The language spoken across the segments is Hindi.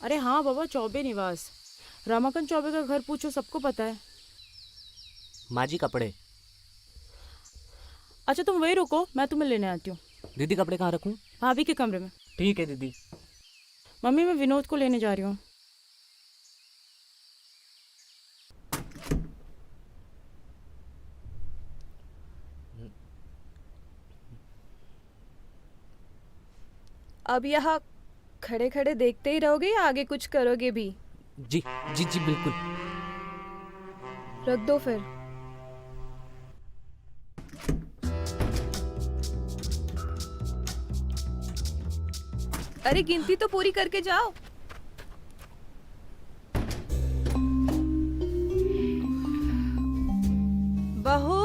अरे हाँ बाबा, चौबे निवास। रमाकांत चौबे का घर पूछो, सबको पता है। माँ जी कपड़े। अच्छा तुम वही रुको, मैं तुम्हें लेने आती हूँ। दीदी कपड़े कहाँ रखूँ? भाभी के कमरे में। ठीक है दीदी। मम्मी मैं विनोद को लेने जा रही हूँ। अब यहाँ खड़े खड़े देखते ही रहोगे या आगे कुछ करोगे भी? जी जी जी बिल्कुल। रख दो फिर। अरे गिनती तो पूरी करके जाओ। बहू।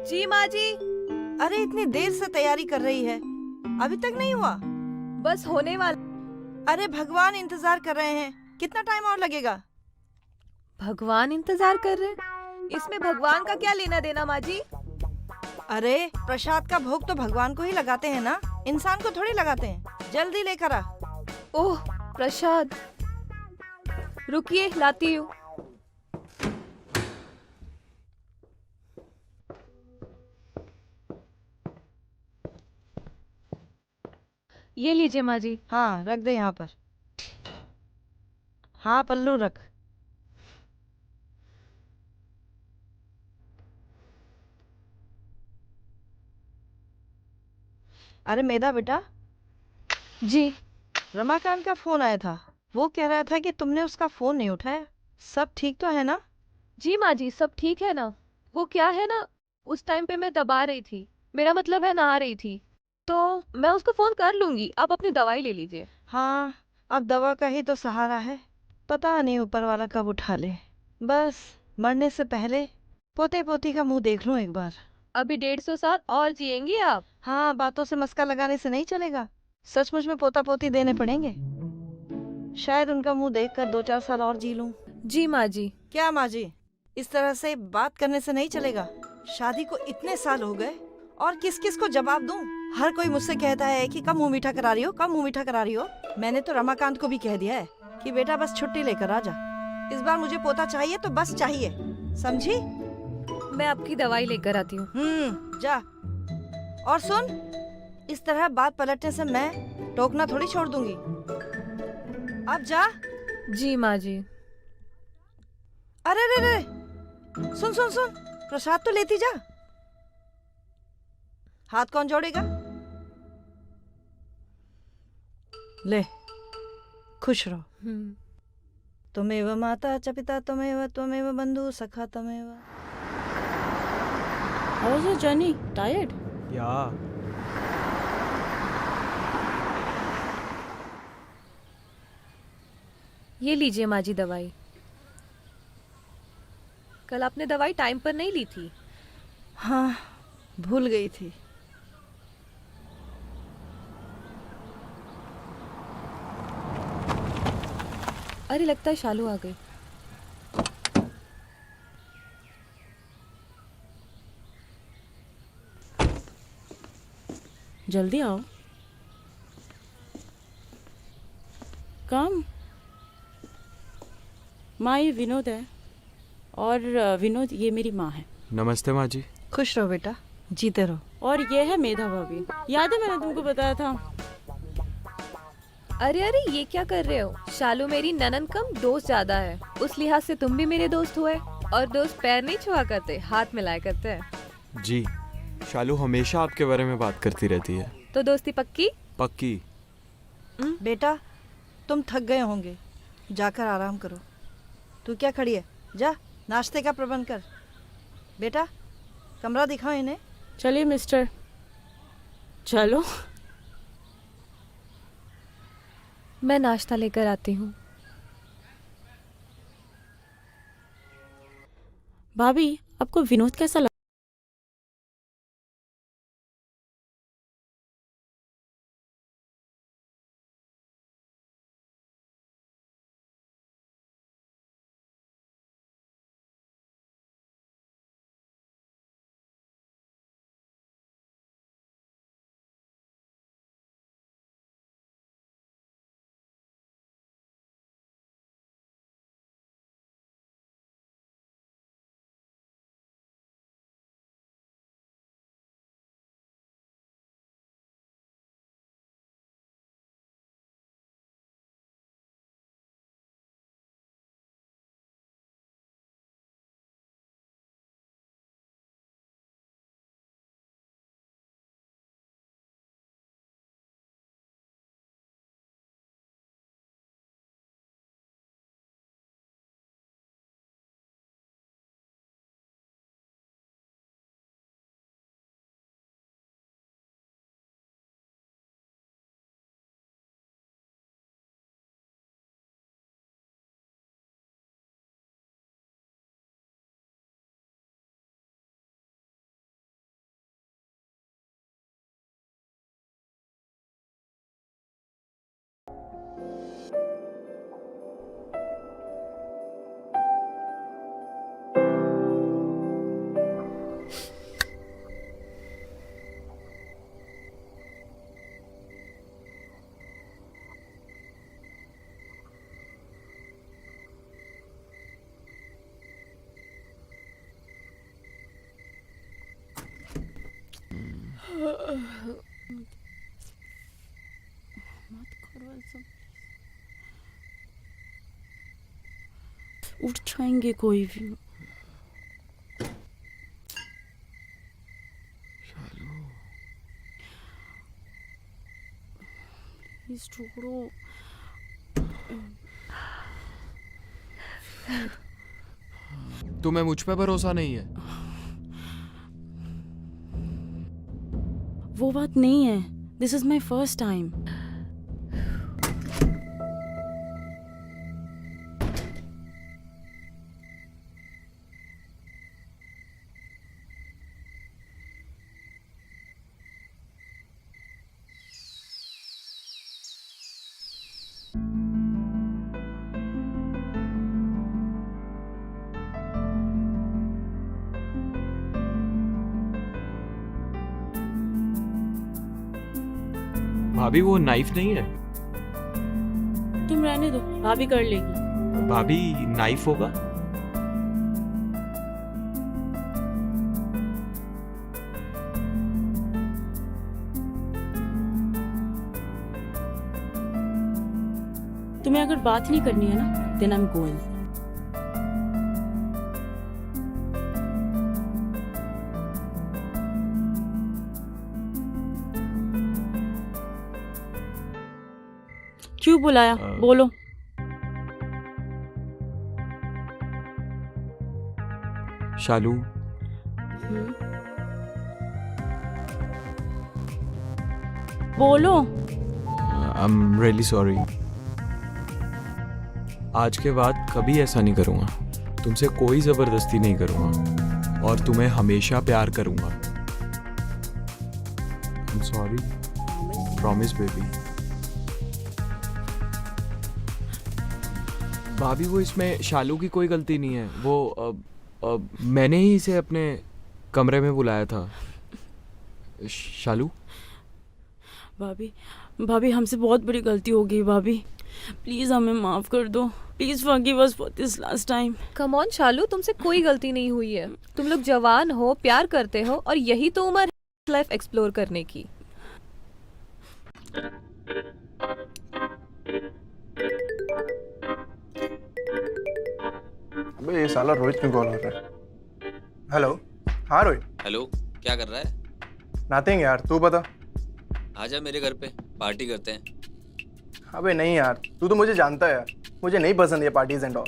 जी माँ जी। अरे इतनी देर से तैयारी कर रही है, अभी तक नहीं हुआ? बस होने वाला। अरे भगवान इंतजार कर रहे हैं, कितना टाइम और लगेगा? भगवान इंतजार कर रहे हैं? इसमें भगवान का क्या लेना देना माँ जी? अरे प्रसाद का भोग तो भगवान को ही लगाते हैं ना, इंसान को थोड़ी लगाते हैं। जल्दी लेकर आ। ओह प्रसाद, रुकिए लाती हूँ। ये लीजिए माँ जी। हाँ रख दे यहाँ पर। हाँ पल्लू रख। अरे मेधा बेटा, जी। रमाकांत का फोन आया था। वो कह रहा था कि तुमने उसका फोन नहीं उठाया। सब ठीक तो है ना? जी माँ जी सब ठीक है ना। वो क्या है ना, उस टाइम पे मैं दबा रही थी, मेरा मतलब है नहा रही थी, तो मैं उसको फोन कर लूंगी। आप अपनी दवाई ले लीजिए। हाँ, अब दवा का ही तो सहारा है। पता नहीं ऊपर वाला कब उठा ले। बस मरने से पहले पोते पोती का मुंह देख लूं एक बार। अभी 150 साल और जिएंगी आप। हाँ, बातों से मस्का लगाने से नहीं चलेगा। सचमुच में पोता पोती देने पड़ेंगे। शायद उनका मुंह देखकर 2-4 साल और जी लूं। जी माँ जी। क्या माँ जी, इस तरह से बात करने से नहीं चलेगा। शादी को इतने साल हो गए और किस किस को जवाब दूं? हर कोई मुझसे कहता है कि कब मुंह मीठा करा रही हो, कब मुंह मीठा करा रही हो। मैंने तो रमाकांत को भी कह दिया है कि बेटा बस छुट्टी लेकर आ जा। इस बार मुझे पोता चाहिए तो बस चाहिए, समझी? मैं आपकी दवाई लेकर आती हूँ। जा। और सुन, इस तरह बात पलटने से मैं टोकना थोड़ी छोड़ दूंगी। अब जा। जी माँ जी। अरे रे रे, सुन सुन सुन, प्रसाद तो लेती जा। हाथ कौन जोड़ेगा? ले, खुश रहो। त्वमेव माता च पिता त्वमेव, त्वमेव बंधु सखा त्वमेव। How was your journey? Tired? Yeah. ये लीजिए माँ जी दवाई। कल आपने दवाई टाइम पर नहीं ली थी। हाँ, भूल गई थी। अरे लगता है शालू आ गई। जल्दी आओ। कम। माँ ये विनोद है, और विनोद ये मेरी माँ है। नमस्ते माँ जी। खुश रहो बेटा, जीते रहो। और ये है मेधा भाभी। याद है मैंने तुमको बताया था। अरे अरे ये क्या कर रहे हो? शालू मेरी ननन कम दोस्त ज्यादा है, उस लिहाज से तुम भी मेरे दोस्त हुए। और दोस्त पैर नहीं छुआ करते, हाथ मिलाया करते हैं। जी, शालू हमेशा आपके बारे में बात करती रहती है। तो दोस्ती पक्की? पक्की। बेटा तुम थक गए होंगे, जाकर आराम करो। तू क्या खड़ी है, जा नाश्ते का प्रबंध कर। बेटा कमरा दिखाओ इन्हें। चलिए मिस्टर, चलो। मैं नाश्ता लेकर आती हूँ। भाभी आपको विनोद कैसा लगा? मत करो ऐसा। उठ जाएंगे कोई भी। प्लीज छोड़ो। तुम्हें मुझ पे भरोसा नहीं है? वो बात नहीं है। This is my first time. भाभी वो नाइफ नहीं है? तुम रहने दो, भाभी कर लेगी। भाभी नाइफ होगा? तुम्हें अगर बात नहीं करनी है ना, देन आई एम गोइंग। क्यों बुलाया? बोलो। शालू, बोलो। I am really sorry. आज के बाद कभी ऐसा नहीं करूँगा। तुमसे कोई ज़बरदस्ती नहीं करूँगा और तुम्हें हमेशा प्यार करूँगा। I am sorry. Promise baby. भाभी वो इसमें शालू की कोई गलती नहीं है। वो मैंने ही इसे अपने कमरे में बुलाया था। शालू, भाभी, भाभी हमसे बहुत बड़ी गलती हो गई। भाभी प्लीज हमें माफ कर दो। Please forgive us for this last time. Come on Shalu, तुमसे कोई गलती नहीं हुई है। तुम लोग जवान हो, प्यार करते हो, और यही तो उम्र है लाइफ एक्सप्लोर करने की। अबे ये साला रोहित क्यों कॉल कर रहा है? हेलो, हाँ रोहित। हेलो, क्या कर रहा है? नथिंग यार, तू बता। आजा मेरे घर पे, पार्टी करते हैं। अबे नहीं यार, तू तो मुझे जानता है यार, मुझे नहीं पसंद ये पार्टीज एंड ऑल।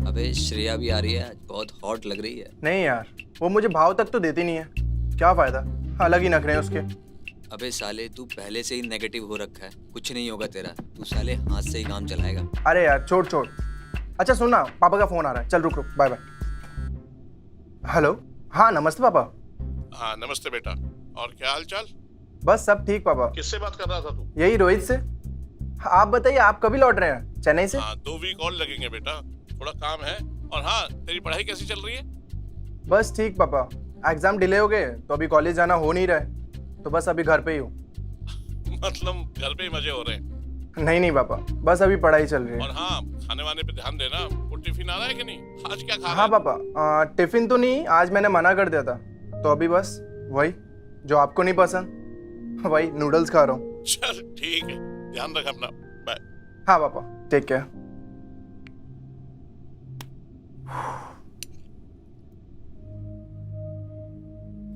अबे श्रेया भी आ रही है, बहुत हॉट लग रही है। नहीं यार, वो मुझे भाव तक तो देती नहीं है, क्या फायदा, अलग ही नखरे हैं उसके। अबे साले, तू पहले से ही नेगेटिव हो रखा है, कुछ नहीं होगा तेरा। तू साले हाथ से ही काम चलाएगा। अरे यार छोड़ छोड़। अच्छा सुन ना, पापा का फोन आ रहा है, चल रुक रुक, बाय बाय। हेलो, हाँ नमस्ते पापा। हाँ नमस्ते बेटा, और क्या हाल चाल? बस सब ठीक पापा। किससे बात कर रहा था तू? यही रोहित से। आप बताइए, आप कभी लौट रहे हैं चेन्नई से? हाँ 2 वीक और लगेंगे बेटा, थोड़ा काम है। और हाँ, तेरी पढ़ाई कैसी चल रही है? बस ठीक पापा, एग्जाम डिले हो गए तो अभी कॉलेज जाना हो नहीं रहा है, तो बस अभी घर पे ही हूँ। मतलब घर पे ही मजे हो रहे हैं? नहीं नहीं पापा, बस अभी पढ़ाई चल रही है। और हाँ, खाने वाने पे ध्यान देना। वो टिफिन आ रहा है कि नहीं? आज क्या खा रहा हाँ है? पापा, टिफिन तो नहीं, आज मैंने मना कर दिया था, तो अभी बस वही जो आपको नहीं पसंद, वही नूडल्स खा रहा हूँ। चल ठीक है, ध्यान रख अपना। बाय। हाँ पापा, टेक केयर।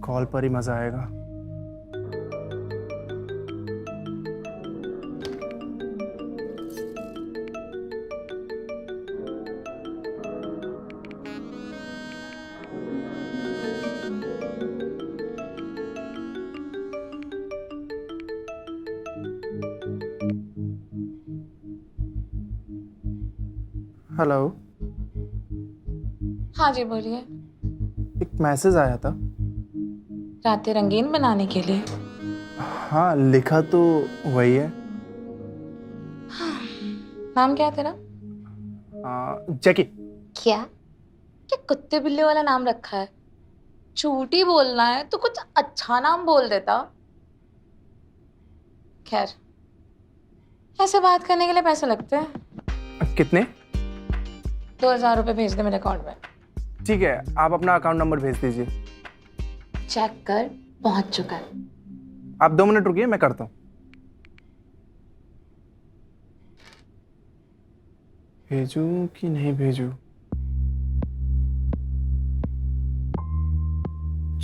कॉल पर ही मजा आएगा। हेलो, हाँ जी बोलिए। एक मैसेज आया था। रातें रंगीन बनाने के लिए? हाँ लिखा तो वही है। नाम क्या है तेरा? जैकी। क्या क्या कुत्ते बिल्ली वाला नाम रखा है? झूठी बोलना है तो कुछ अच्छा नाम बोल देता। खैर, ऐसे बात करने के लिए पैसे लगते हैं। कितने? 2000 रुपये भेज दे मेरे अकाउंट में। ठीक है, आप अपना अकाउंट नंबर भेज दीजिए। चेक कर, पहुंच चुका है। आप 2 मिनट रुकिए, मैं करता हूँ। भेजूं कि नहीं भेजूं?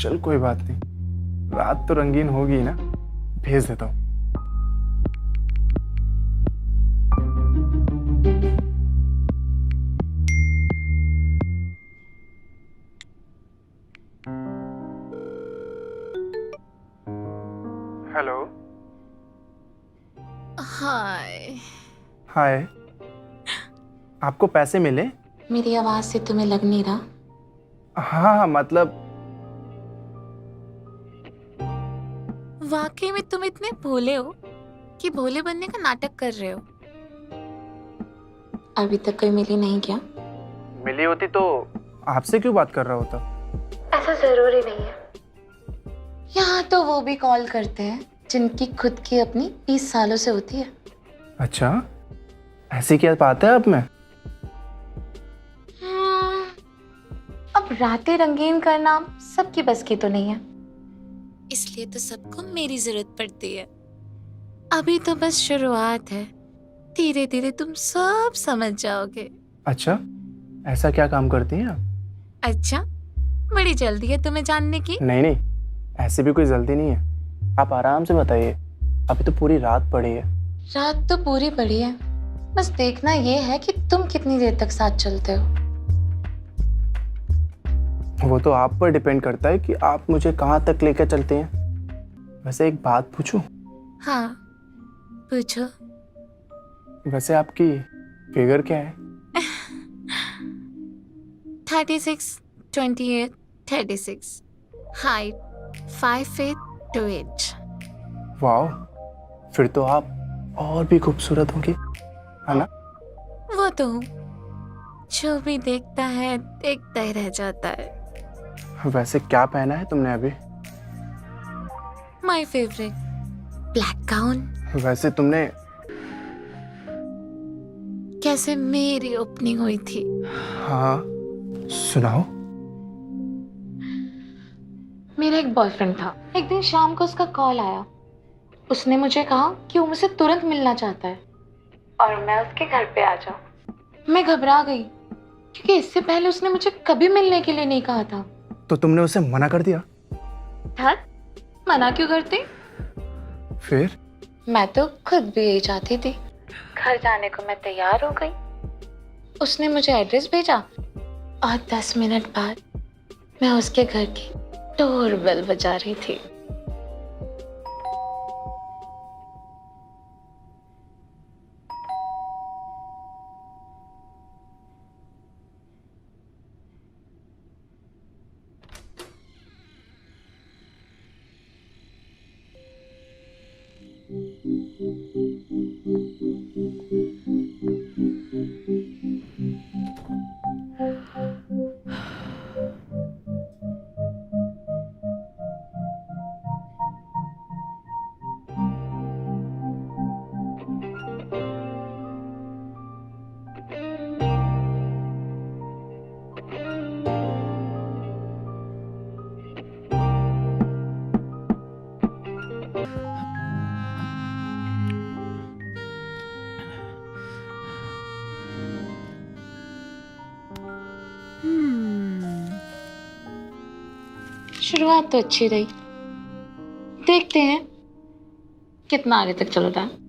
चल कोई बात नहीं, रात तो रंगीन होगी ना, भेज देता हूँ। हेलो। हाय। हाय। आपको पैसे मिले? मेरी आवाज से तुम्हें लग नहीं रहा? हाँ, मतलब वाकई में तुम इतने भोले हो कि भोले बनने का नाटक कर रहे हो। अभी तक कोई मिली नहीं क्या? मिली होती तो आपसे क्यों बात कर रहा होता? ऐसा जरूरी नहीं है। यहाँ तो वो भी कॉल करते हैं जिनकी खुद की अपनी 20 सालों से होती है। अच्छा, ऐसी क्या बात है आप में? अब रातें रंगीन करना सबकी बस की तो नहीं है, इसलिए तो सबको मेरी जरूरत पड़ती है। अभी तो बस शुरुआत है, धीरे धीरे तुम सब समझ जाओगे। अच्छा, ऐसा क्या काम करती हैं आप? अच्छा, बड़ी जल्दी है तुम्हें जानने की? नहीं नहीं, ऐसी भी कोई जल्दी नहीं है, आप आराम से बताइए, अभी तो पूरी रात पड़ी है। रात तो पूरी पड़ी है, बस देखना ये है कि तुम कितनी देर तक साथ चलते हो। वो तो आप पर डिपेंड करता है कि आप मुझे कहाँ तक लेकर चलते हैं। वैसे एक बात पूछूं? हाँ पूछो। वैसे आपकी फिगर क्या है? 36, 28, 36, हाइट 5 feet 2 inch। वाह, फिर तो आप और भी खूबसूरत होंगी, है ना? वो तो हूँ, जो भी देखता है देखता ही रह जाता है। वैसे क्या पहना है तुमने अभी? My favourite black gown. वैसे तुमने कैसे मेरी ओपनिंग हुई थी? हाँ, सुनाओ। मेरा एक बॉयफ्रेंड था। एक दिन शाम को उसका कॉल आया। उसने मुझे कहा कि वो मुझसे तुरंत मिलना चाहता है और मैं उसके घर पे आ जाऊं। मैं घबरा गई क्योंकि इससे पहले उसने मुझे कभी मिलने के लिए नहीं कहा था। तो तुमने उसे मना कर दिया? धत, मना क्यों करती? फिर? मैं तो खुद भी यही चाहती थी। घर जाने को मैं तैयार हो गई। उसने मुझे एड्रेस भेजा और 10 मिनट बाद मैं उसके घर की डोरबेल बजा रही थी। शुरुआत तो अच्छी रही, देखते हैं कितना आगे तक चलता है।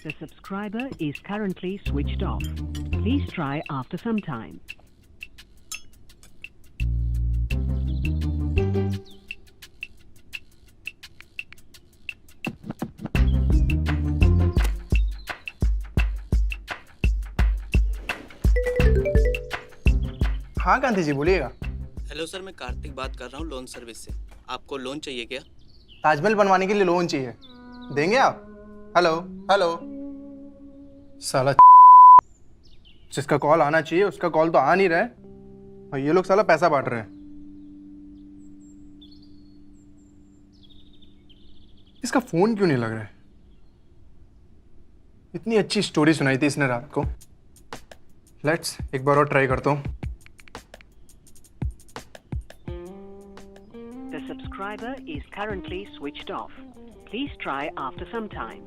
The subscriber is currently switched off. Please try after some time. हाँ गांधी जी, बोलिएगा। हेलो सर, मैं कार्तिक बात कर रहा हूँ लोन सर्विस से। आपको लोन चाहिए क्या? ताजमहल बनवाने के लिए लोन चाहिए, देंगे आप? हेलो हेलो, साला जिसका कॉल आना चाहिए उसका कॉल तो आ नहीं रहा है, और ये लोग साला पैसा बांट रहे हैं। इसका फोन क्यों नहीं लग रहा है? इतनी अच्छी स्टोरी सुनाई थी इसने रात को। लेट्स एक बार और ट्राई करता हूँ। The subscriber is currently switched off. Please try after some time.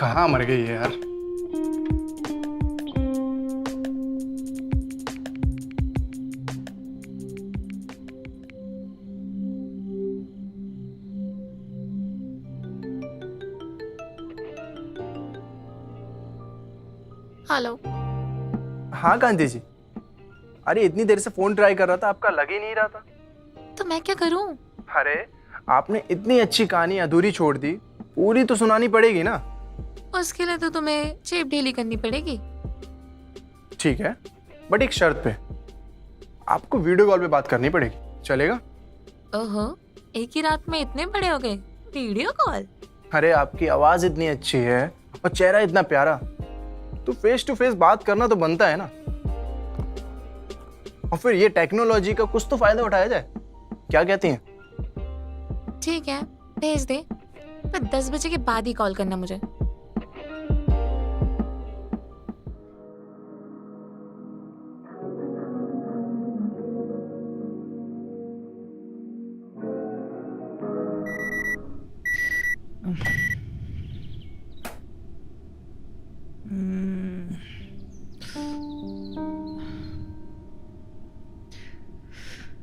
कहाँ मर गई है यार? हेलो। हाँ कांति जी, अरे इतनी देर से फोन ट्राई कर रहा था, आपका लग ही नहीं रहा था। तो मैं क्या करूं? अरे आपने इतनी अच्छी कहानी अधूरी छोड़ दी, पूरी तो सुनानी पड़ेगी ना। उसके लिए तो तुम्हें जेब ढीली करनी पड़ेगी। ठीक है, बट एक शर्त पे, आपको वीडियो कॉल पे बात करनी पड़ेगी, चलेगा? ओहो, एक ही रात में इतने बड़े हो गए, वीडियो कॉल? अरे आपकी आवाज इतनी अच्छी है और चेहरा इतना प्यारा, तो फेस टू फेस बात करना तो बनता है ना। और फिर ये टेक्नोलॉजी का कुछ तो फायदा उठाया जाए, क्या कहती हैं? ठीक है, भेज दे, पर 10 बजे के बाद ही कॉल करना मुझे।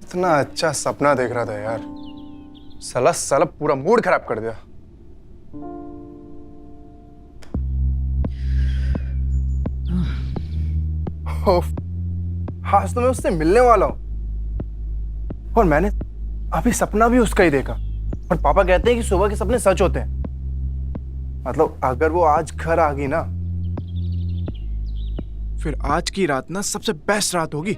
इतना अच्छा सपना देख रहा था यार, साला साला पूरा मूड खराब कर दिया। आज तो मैं उससे मिलने वाला हूं, और मैंने अभी सपना भी उसका ही देखा। और पापा कहते हैं कि सुबह के सपने सच होते हैं। मतलब अगर वो आज घर आ गई ना, फिर आज की रात ना सबसे बेस्ट रात होगी।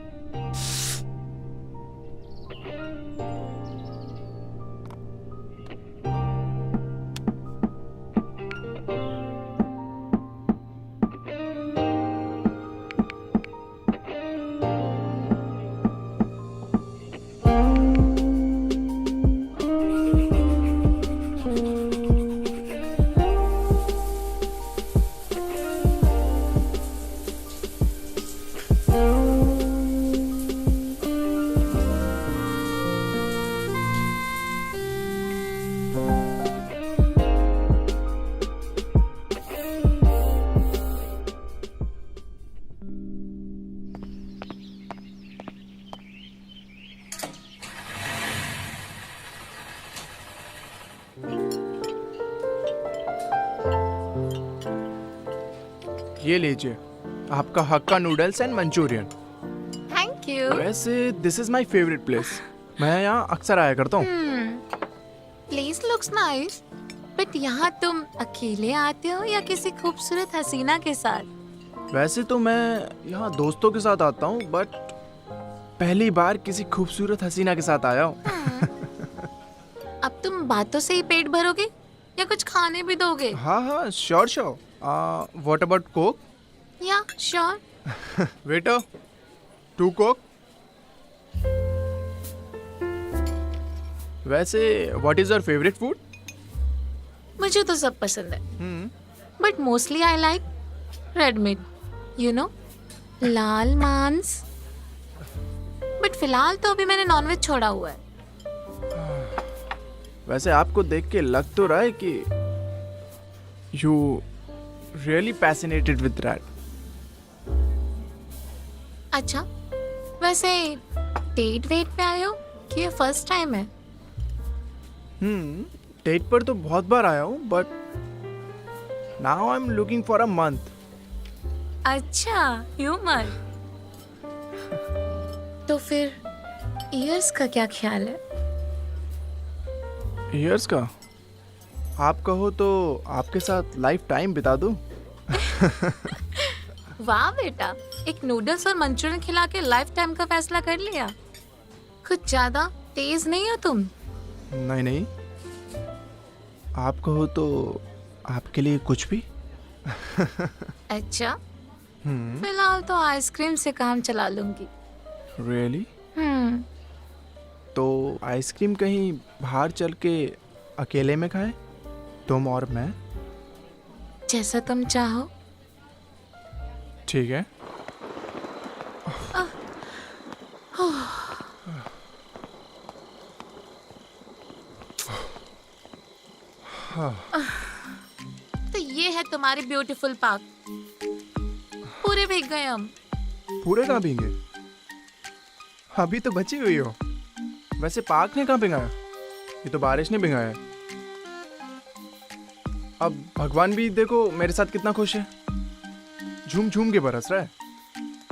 ये लीजिए आपका hakka noodles and Manchurian. Thank you. वैसे this is my favourite place, मैं यहाँ अक्सर आया करता हूँ। प्लेस लुक्स नाइस, बट यहाँ तुम अकेले आते हो या किसी खूबसूरत हसीना के साथ? वैसे तो मैं यहाँ दोस्तों के साथ आता हूँ, बट पहली बार किसी खूबसूरत हसीना के साथ आया हूँ। अब तुम बातों से ही पेट भरोगे या कुछ खाने भी दोगे? हाँ हाँ, sure sure. What about coke? या श्योर। Waiter, 2 coke. वैसे what is your favourite food? मुझे तो सब पसंद है, but mostly I like red meat, you know, लाल मांस। बट फिलहाल तो अभी मैंने नॉनवेज छोड़ा हुआ है। वैसे आपको देख के लग तो रहा है कि यू रियली पैसिनेटेड विद दैट। अच्छा, वैसे डेट वेट पे आए हो कि ये फर्स्ट टाइम है? डेट पर तो बहुत बार आया हूँ, but now I am looking for a month. अच्छा, ह्यूमन। तो फिर ईयर्स का क्या ख्याल है? ईयर्स का? आप कहो तो आपके साथ लाइफ टाइम बिता दूं। वाह बेटा, एक नूडल्स और मंचूरियन खिला के लाइफ टाइम का फैसला कर लिया? कुछ ज्यादा तेज नहीं हो तुम? नहीं नहीं, आप कहो तो आपके लिए कुछ भी। अच्छा, फिलहाल तो आइसक्रीम से काम चला लूंगी। रियली? हम्म, तो आइसक्रीम कहीं बाहर चल के अकेले में खाए, तुम और मैं? जैसा तुम चाहो। ठीक है। तो ये है तुम्हारी ब्यूटीफुल पार्क। पूरे भीग गए हम। पूरे कहाँ भीगे? अभी तो बची हुई हो। वैसे पार्क ने कहाँ भिगाया? ये तो बारिश ने भिगाया। अब भगवान भी देखो मेरे साथ कितना खुश है, झूम झूम के बरस रहा है।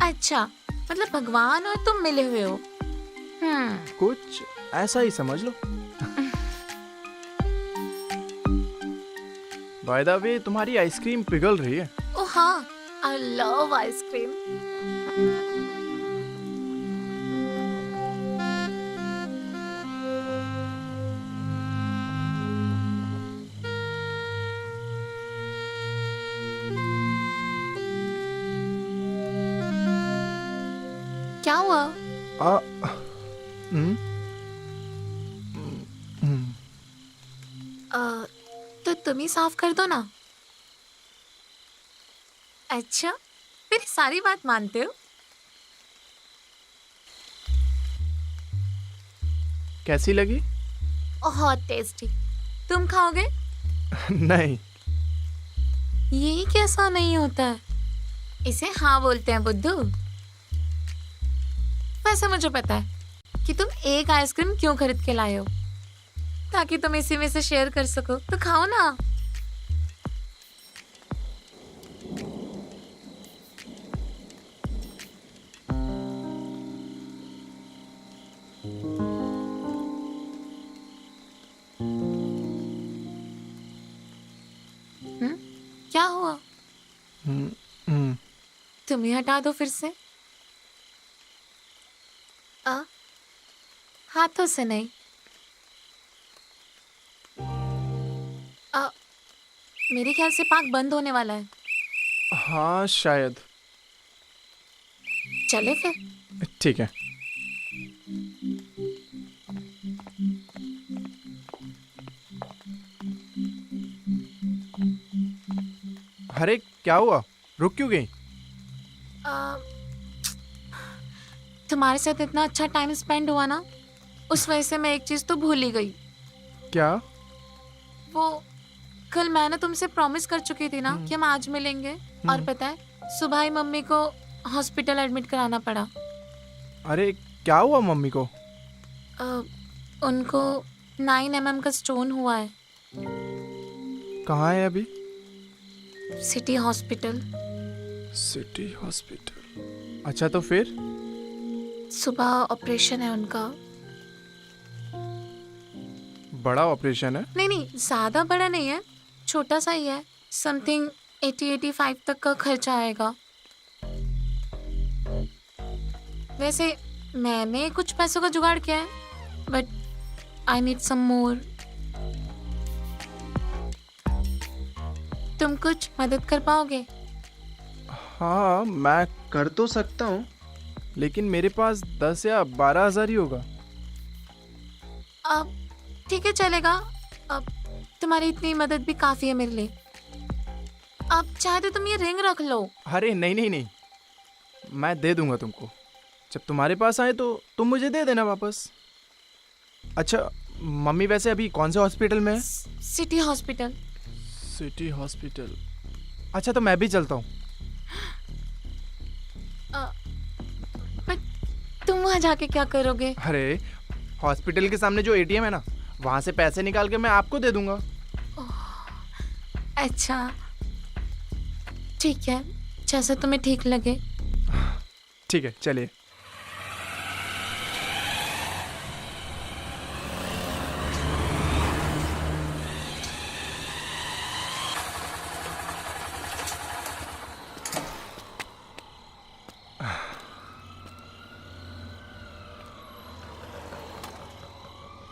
अच्छा, मतलब भगवान और तुम मिले हुए हो। कुछ ऐसा ही समझ लो। बाय द वे, तुम्हारी आइसक्रीम पिघल रही है। ओह हाँ, आई लव आइसक्रीम। क्या हुआ? तो तुम ही साफ कर दो ना। अच्छा, मेरी सारी बात मानते हो? कैसी लगी? बहुत टेस्टी। तुम खाओगे? नहीं। ये कैसा नहीं होता है? इसे हाँ बोलते हैं बुद्धू। वैसे मुझे पता है कि तुम एक आइसक्रीम क्यों खरीद के लाए हो, ताकि तुम इसी में से शेयर कर सको। तो खाओ ना। क्या हुआ? तुम ही हटा दो फिर से। हाथों से नहीं। मेरे ख्याल से पार्क बंद होने वाला है। हाँ शायद। चले फिर। ठीक है। अरे क्या हुआ, रुक क्यों गई? तुम्हारे साथ इतना अच्छा टाइम स्पेंड हुआ ना, उस वजह से मैं एक चीज तो भूल ही गई। क्या? वो कल मैंने तुमसे प्रॉमिस कर चुकी थी ना कि हम आज मिलेंगे, और पता है सुबह ही मम्मी को हॉस्पिटल एडमिट कराना पड़ा। अरे क्या हुआ मम्मी को? उनको 9 mm का स्टोन हुआ है। कहाँ है अभी? City hospital. City hospital? अच्छा, तो फिर? सुबह ऑपरेशन है उनका। बड़ा ऑपरेशन है? नहीं नहीं, ज्यादा बड़ा नहीं है, छोटा सा ही है। समथिंग 80-85 तक का खर्चा आएगा। वैसे मैंने कुछ पैसों का जुगाड़ किया है, बट आई नीड सम मोर। तुम कुछ मदद कर पाओगे? हाँ, मैं कर तो सकता हूँ, लेकिन मेरे पास 10 या 12 हज़ार ही होगा। अब ठीक है, चलेगा। अब तुम्हारी इतनी मदद भी काफी है मेरे लिए। अब चाहे तो तुम ये रिंग रख लो। अरे नहीं नहीं नहीं, मैं दे दूंगा तुमको। जब तुम्हारे पास आए तो तुम मुझे दे देना वापस। अच्छा, मम्मी वैसे अभी कौन से हॉस्पिटल में है? City hospital. City hospital? अच्छा, तो मैं भी चलता हूँ। बट तुम वहाँ जाके क्या करोगे? अरे हॉस्पिटल के सामने जो एटीएम है ना, वहाँ से पैसे निकाल के मैं आपको दे दूंगा। अच्छा ठीक है, जैसा तुम्हें ठीक लगे। ठीक है, चलिए।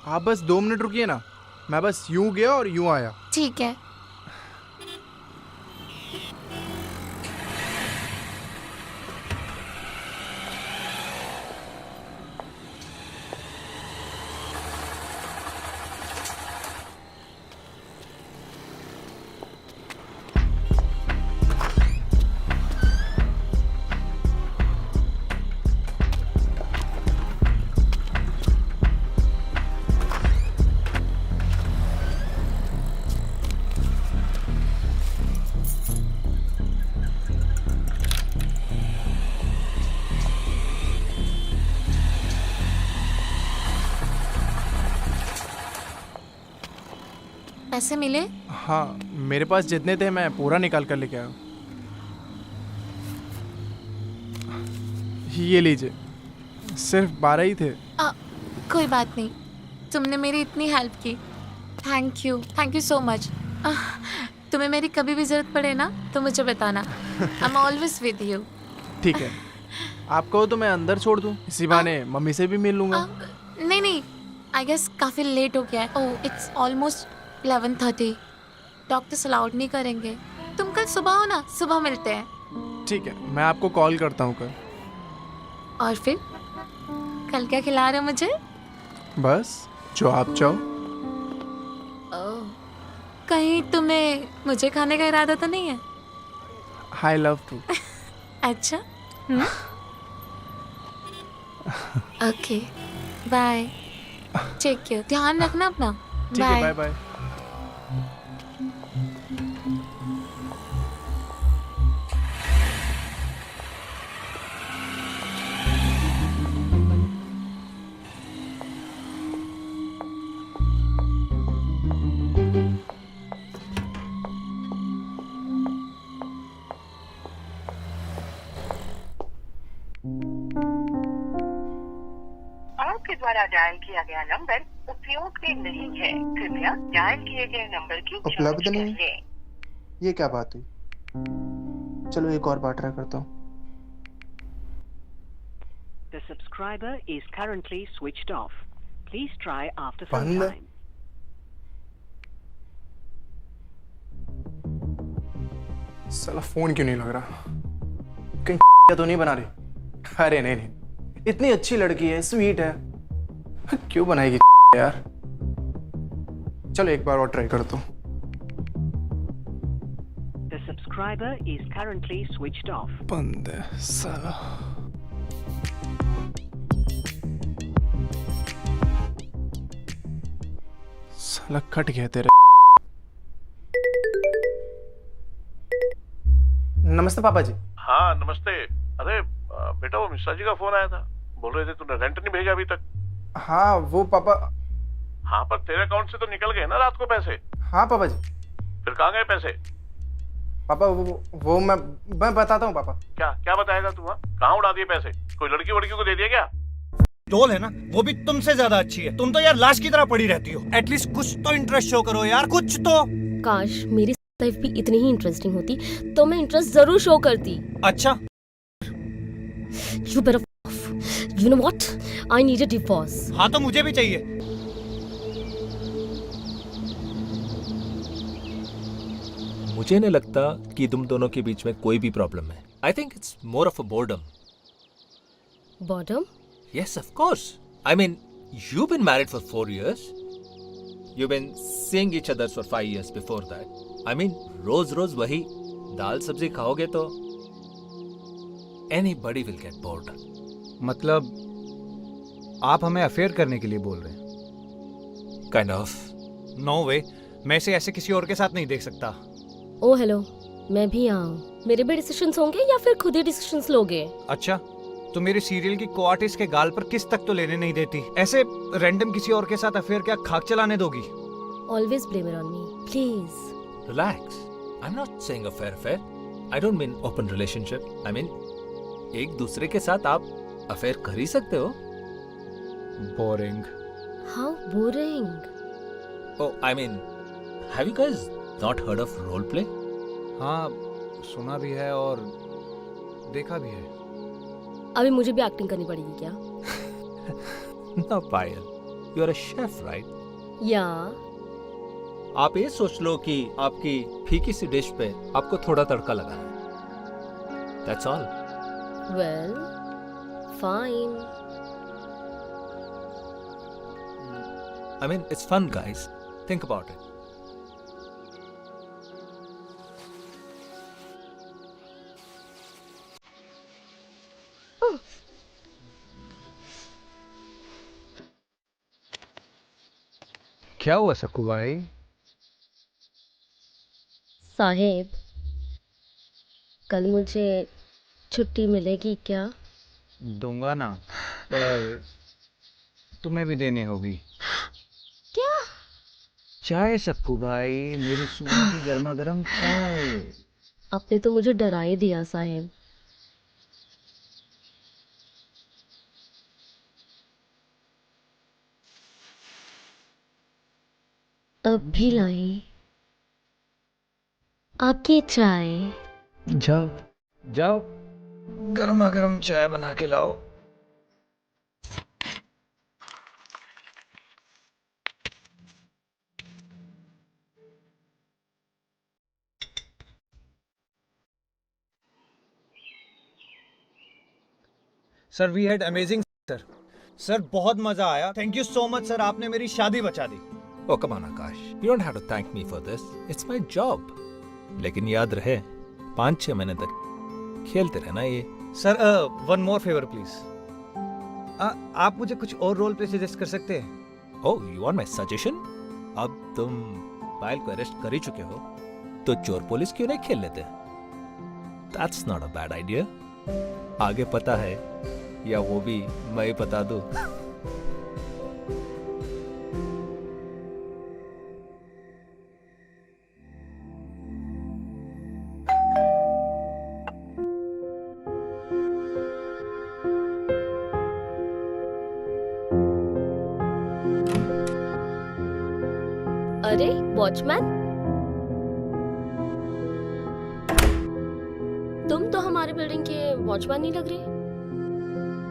आप बस 2 मिनट रुकिए ना, मैं बस यूं गया और यूं आया। ठीक है। पैसे मिले? हाँ, मेरे पास जितने थे मैं पूरा निकाल कर लेके आया। ये लीजिए, सिर्फ 12 ही थे। कोई बात नहीं, तुमने मेरी इतनी हेल्प की, थैंक यू सो मच। तुम्हें मेरी कभी भी जरूरत पड़े ना तो मुझे बताना। I am always with you. ठीक है, आप कहो तो मैं अंदर छोड़ दूं, इसी बहाने मम्मी से भी मिल लूंगा। नहीं, आई गेस काफ़ी लेट हो गया है। ओह, इट्स ऑलमोस्ट 11:30। डॉक्टर्स अलाउड नहीं करेंगे। तुम कल सुबह हो ना, सुबह मिलते हैं। ठीक है, मैं आपको कॉल करता हूँ कल। और फिर कल क्या खिला रहे हो मुझे? बस जो आप चाहो। कहीं तुम्हें मुझे खाने का इरादा तो नहीं है? I love to. अच्छा। Okay, bye. टेक केयर, ध्यान रखना अपना। ठीक है, बाय बाय। आपके द्वारा डायल किया गया नंबर उपयोग में नहीं है, कृपया डायल किए गए नंबर की उपलब्ध जांच नहीं? कर लें। ये क्या बात हुई? चलो एक और बार ट्राई करता हूँ। The subscriber is currently switched off. Please try after some बंद? time. साला फोन क्यों नहीं लग रहा? कहीं तो नहीं बना रही? अरे नहीं, इतनी अच्छी लड़की है, स्वीट है, क्यों बनाएगी यार? चलो एक बार और ट्राई करता हूँ। The subscriber is currently switched off. बंद है साला। साला कट गया तेरा। नमस्ते पापा जी। हाँ नमस्ते। अरे बेटा वो मिश्रा जी का फोन आया था, बोल रहे थे तूने रेंट नहीं भेजा अभी तक। हाँ वो पापा। हाँ पर तेरे अकाउंट से तो निकल गए ना रात को पैसे। हाँ पापा जी। फिर कहाँ गए पैसे? पापा वो मैं बताता हूँ पापा। क्या बताएगा तू? हाँ कहाँ उड़ा दिए पैसे? कोई लड़की वड़की को दे दिया क्या? डोल है ना, वो भी तुमसे ज्यादा अच्छी है। तुम तो यार लाश की तरह पड़ी रहती हो। एटलीस्ट कुछ तो इंटरेस्ट शो करो यार, कुछ तो। काश मेरी लाइफ भी इतनी ही इंटरेस्टिंग होती तो मैं इंटरेस्ट जरूर शो करती। अच्छा। You better off. You know what? I need a divorce. हाँ तो मुझे भी चाहिए। मुझे नहीं लगता कि तुम दोनों के बीच में कोई भी प्रॉब्लम है। I think it's more of a boredom. Boredom? Yes, of course. I mean, you've been married for 4 years. You've been seeing each other for 5 years before that. I mean, रोज वही दाल सब्जी खाओगे तो anybody will get bored. मतलब आप हमें अफेयर करने के लिए बोल रहे हैं? Kind of. No way. मैं इसे ऐसे किसी और के साथ नहीं देख सकता। ओह हेलो, मैं भी यहाँ हूँ। मेरे भी डिसीजंस होंगे या फिर खुद ही डिसीजंस लोगे? अच्छा, तो मेरे सीरियल की को-आर्टिस्ट के गाल पर किस तक तो लेने नहीं देती। ऐसे रैंडम किसी और के साथ अफेयर क्या खाक चलाने दोगी? Always blame it on me, please. Relax. I'm not saying affair. I don't mean open relationship. I mean, एक दूसरे के साथ आप अफेयर कर ही सकते हो। Boring. How boring. Oh, I mean, have you guys not heard of role play? हाँ, सुना भी है और देखा भी है। अभी मुझे भी एक्टिंग करनी पड़ेगी क्या? No, Payal. You are a chef right? Yeah. आप ये सोच लो कि आपकी फीकी सी डिश पे आपको थोड़ा तड़का लगा है। That's all. Well, fine. I mean, it's fun, guys. Think about it. क्या हुआ सक्कू भाई? साहेब, कल मुझे छुट्टी मिलेगी क्या? दूंगा ना, पर तुम्हें भी देनी होगी। क्या? चाय सक्कू भाई, मेरी सुबह की गर्मा गर्म चाय। आपने तो मुझे डरा ही दिया साहेब। अब भी लाई आपकी चाय। जाओ जाओ, गर्मा गर्म चाय बना के लाओ। Sir we had amazing sir. Sir बहुत मजा आया। Thank you so much sir, आपने मेरी शादी बचा दी। Oh, come on, Akash. You don't have to thank me for this. It's my job. लेकिन याद रहे, 5-6 महीने तक खेलते रहना ये। Sir one more favour please. आप मुझे कुछ और रोल प्ले सजेस्ट कर सकते हैं? Oh, you want my suggestion? अब तुम पायल को अरेस्ट कर ही चुके हो, तो चोर पुलिस क्यों नहीं खेल लेते? That's not a bad idea. आगे पता है या वो भी मैं ही बता दूं? अरे वॉचमैन, तुम तो हमारे बिल्डिंग के वॉचमैन नहीं लग रहे।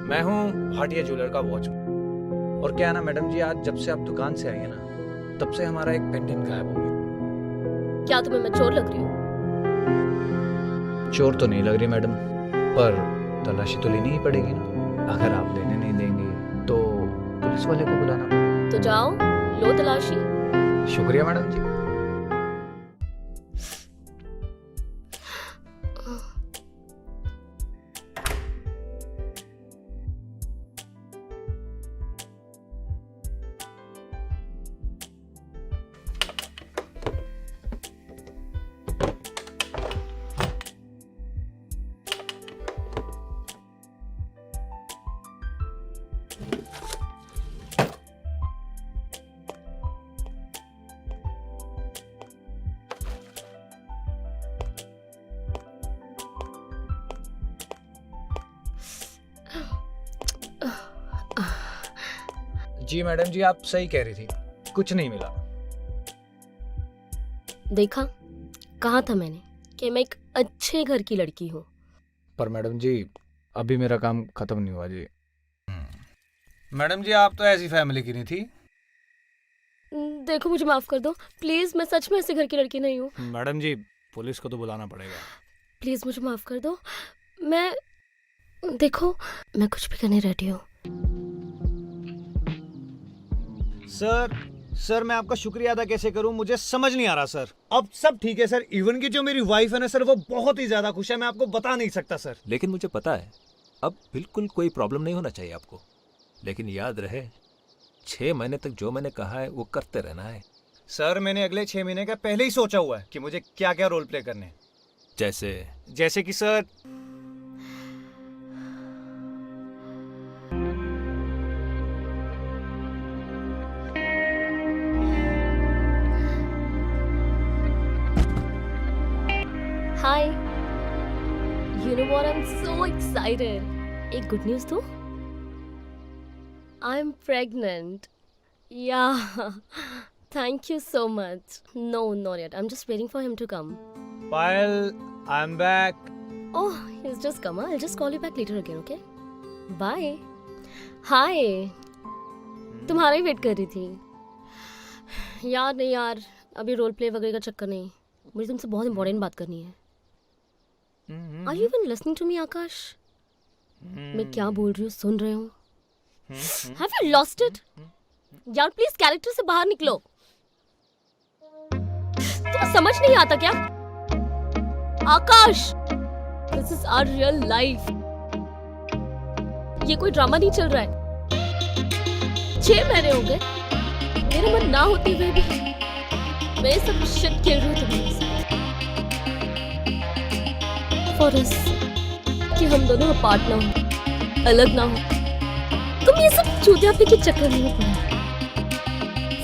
मैं हूँ भाटिया ज्वेलर का वॉचमैन। और क्या है ना मैडम जी, आज जब से आप दुकान से आई है ना, तब से हमारा एक पेंडेंट गायब हो गया। क्या तुम्हें मैं चोर लग रही हूँ? चोर तो नहीं लग रही मैडम, पर तलाशी तो लेनी ही पड़ेगी ना। अगर आप लेने नहीं देंगे तो पुलिस वाले को बुलाना पड़ेगा। तो जाओ, लो तलाशी। शुक्रिया मैडम जी। जी मैडम जी, आप सही कह रही थी, कुछ नहीं मिला। देखा, कहा था मैंने कि मैं एक अच्छे घर की लड़की हूँ। पर मैडम जी, अभी मेरा काम खत्म नहीं हुआ जी। मैडम जी, आप तो ऐसी फैमिली की नहीं थी। देखो, मुझे माफ कर दो प्लीज, मैं सच में ऐसे घर की लड़की नहीं हूँ। मैडम जी, पुलिस को तो बुलाना पड़ेगा। प्लीज मुझे माफ कर दो। देखो, मैं कुछ भी करने रेडी हूँ। सर मैं आपका शुक्रिया अदा कैसे करूं, मुझे समझ नहीं आ रहा सर। अब सब ठीक है सर, इवन की जो मेरी वाइफ है ना सर, वो बहुत ही ज्यादा खुश है, मैं आपको बता नहीं सकता सर। लेकिन मुझे पता है अब बिल्कुल कोई प्रॉब्लम नहीं होना चाहिए आपको। लेकिन याद रहे, 6 महीने तक जो मैंने कहा है वो करते रहना है। सर मैंने अगले 6 महीने का पहले ही सोचा हुआ है कि मुझे क्या क्या रोल प्ले करने। जैसे कि sir, Hi. You know what? I'm so excited. एक good news दूँ? I'm pregnant. Yeah. Thank you so much. No, not yet. I'm just waiting for him to come. Payal, I'm back. Oh, he's just come. I'll just call you back later again, okay? Bye. Hi. तुम्हारा ही वेट कर रही थी। यार नहीं यार, अभी रोल प्ले वगैरह का चक्कर नहीं, मुझे तुमसे बहुत इंपॉर्टेंट बात करनी है। Are you even listening to me Akash? मैं क्या बोल रही हूँ सुन रहे हो? Have you lost it? यार प्लीज कैरेक्टर से बाहर निकलो। तुम्हें समझ नहीं आता क्या? Akash, this is our real life, ये कोई ड्रामा नहीं चल रहा है। 6 महीने हो गए मेरा मन ना होते हुए भी मैं सब शिट खेल रही हूँ तुम्हारे साथ। फॉर अस कि हम दोनों अपार्ट ना हो, अलग ना हो। तुम ये सब चूतियापी के चक्कर में पड़े,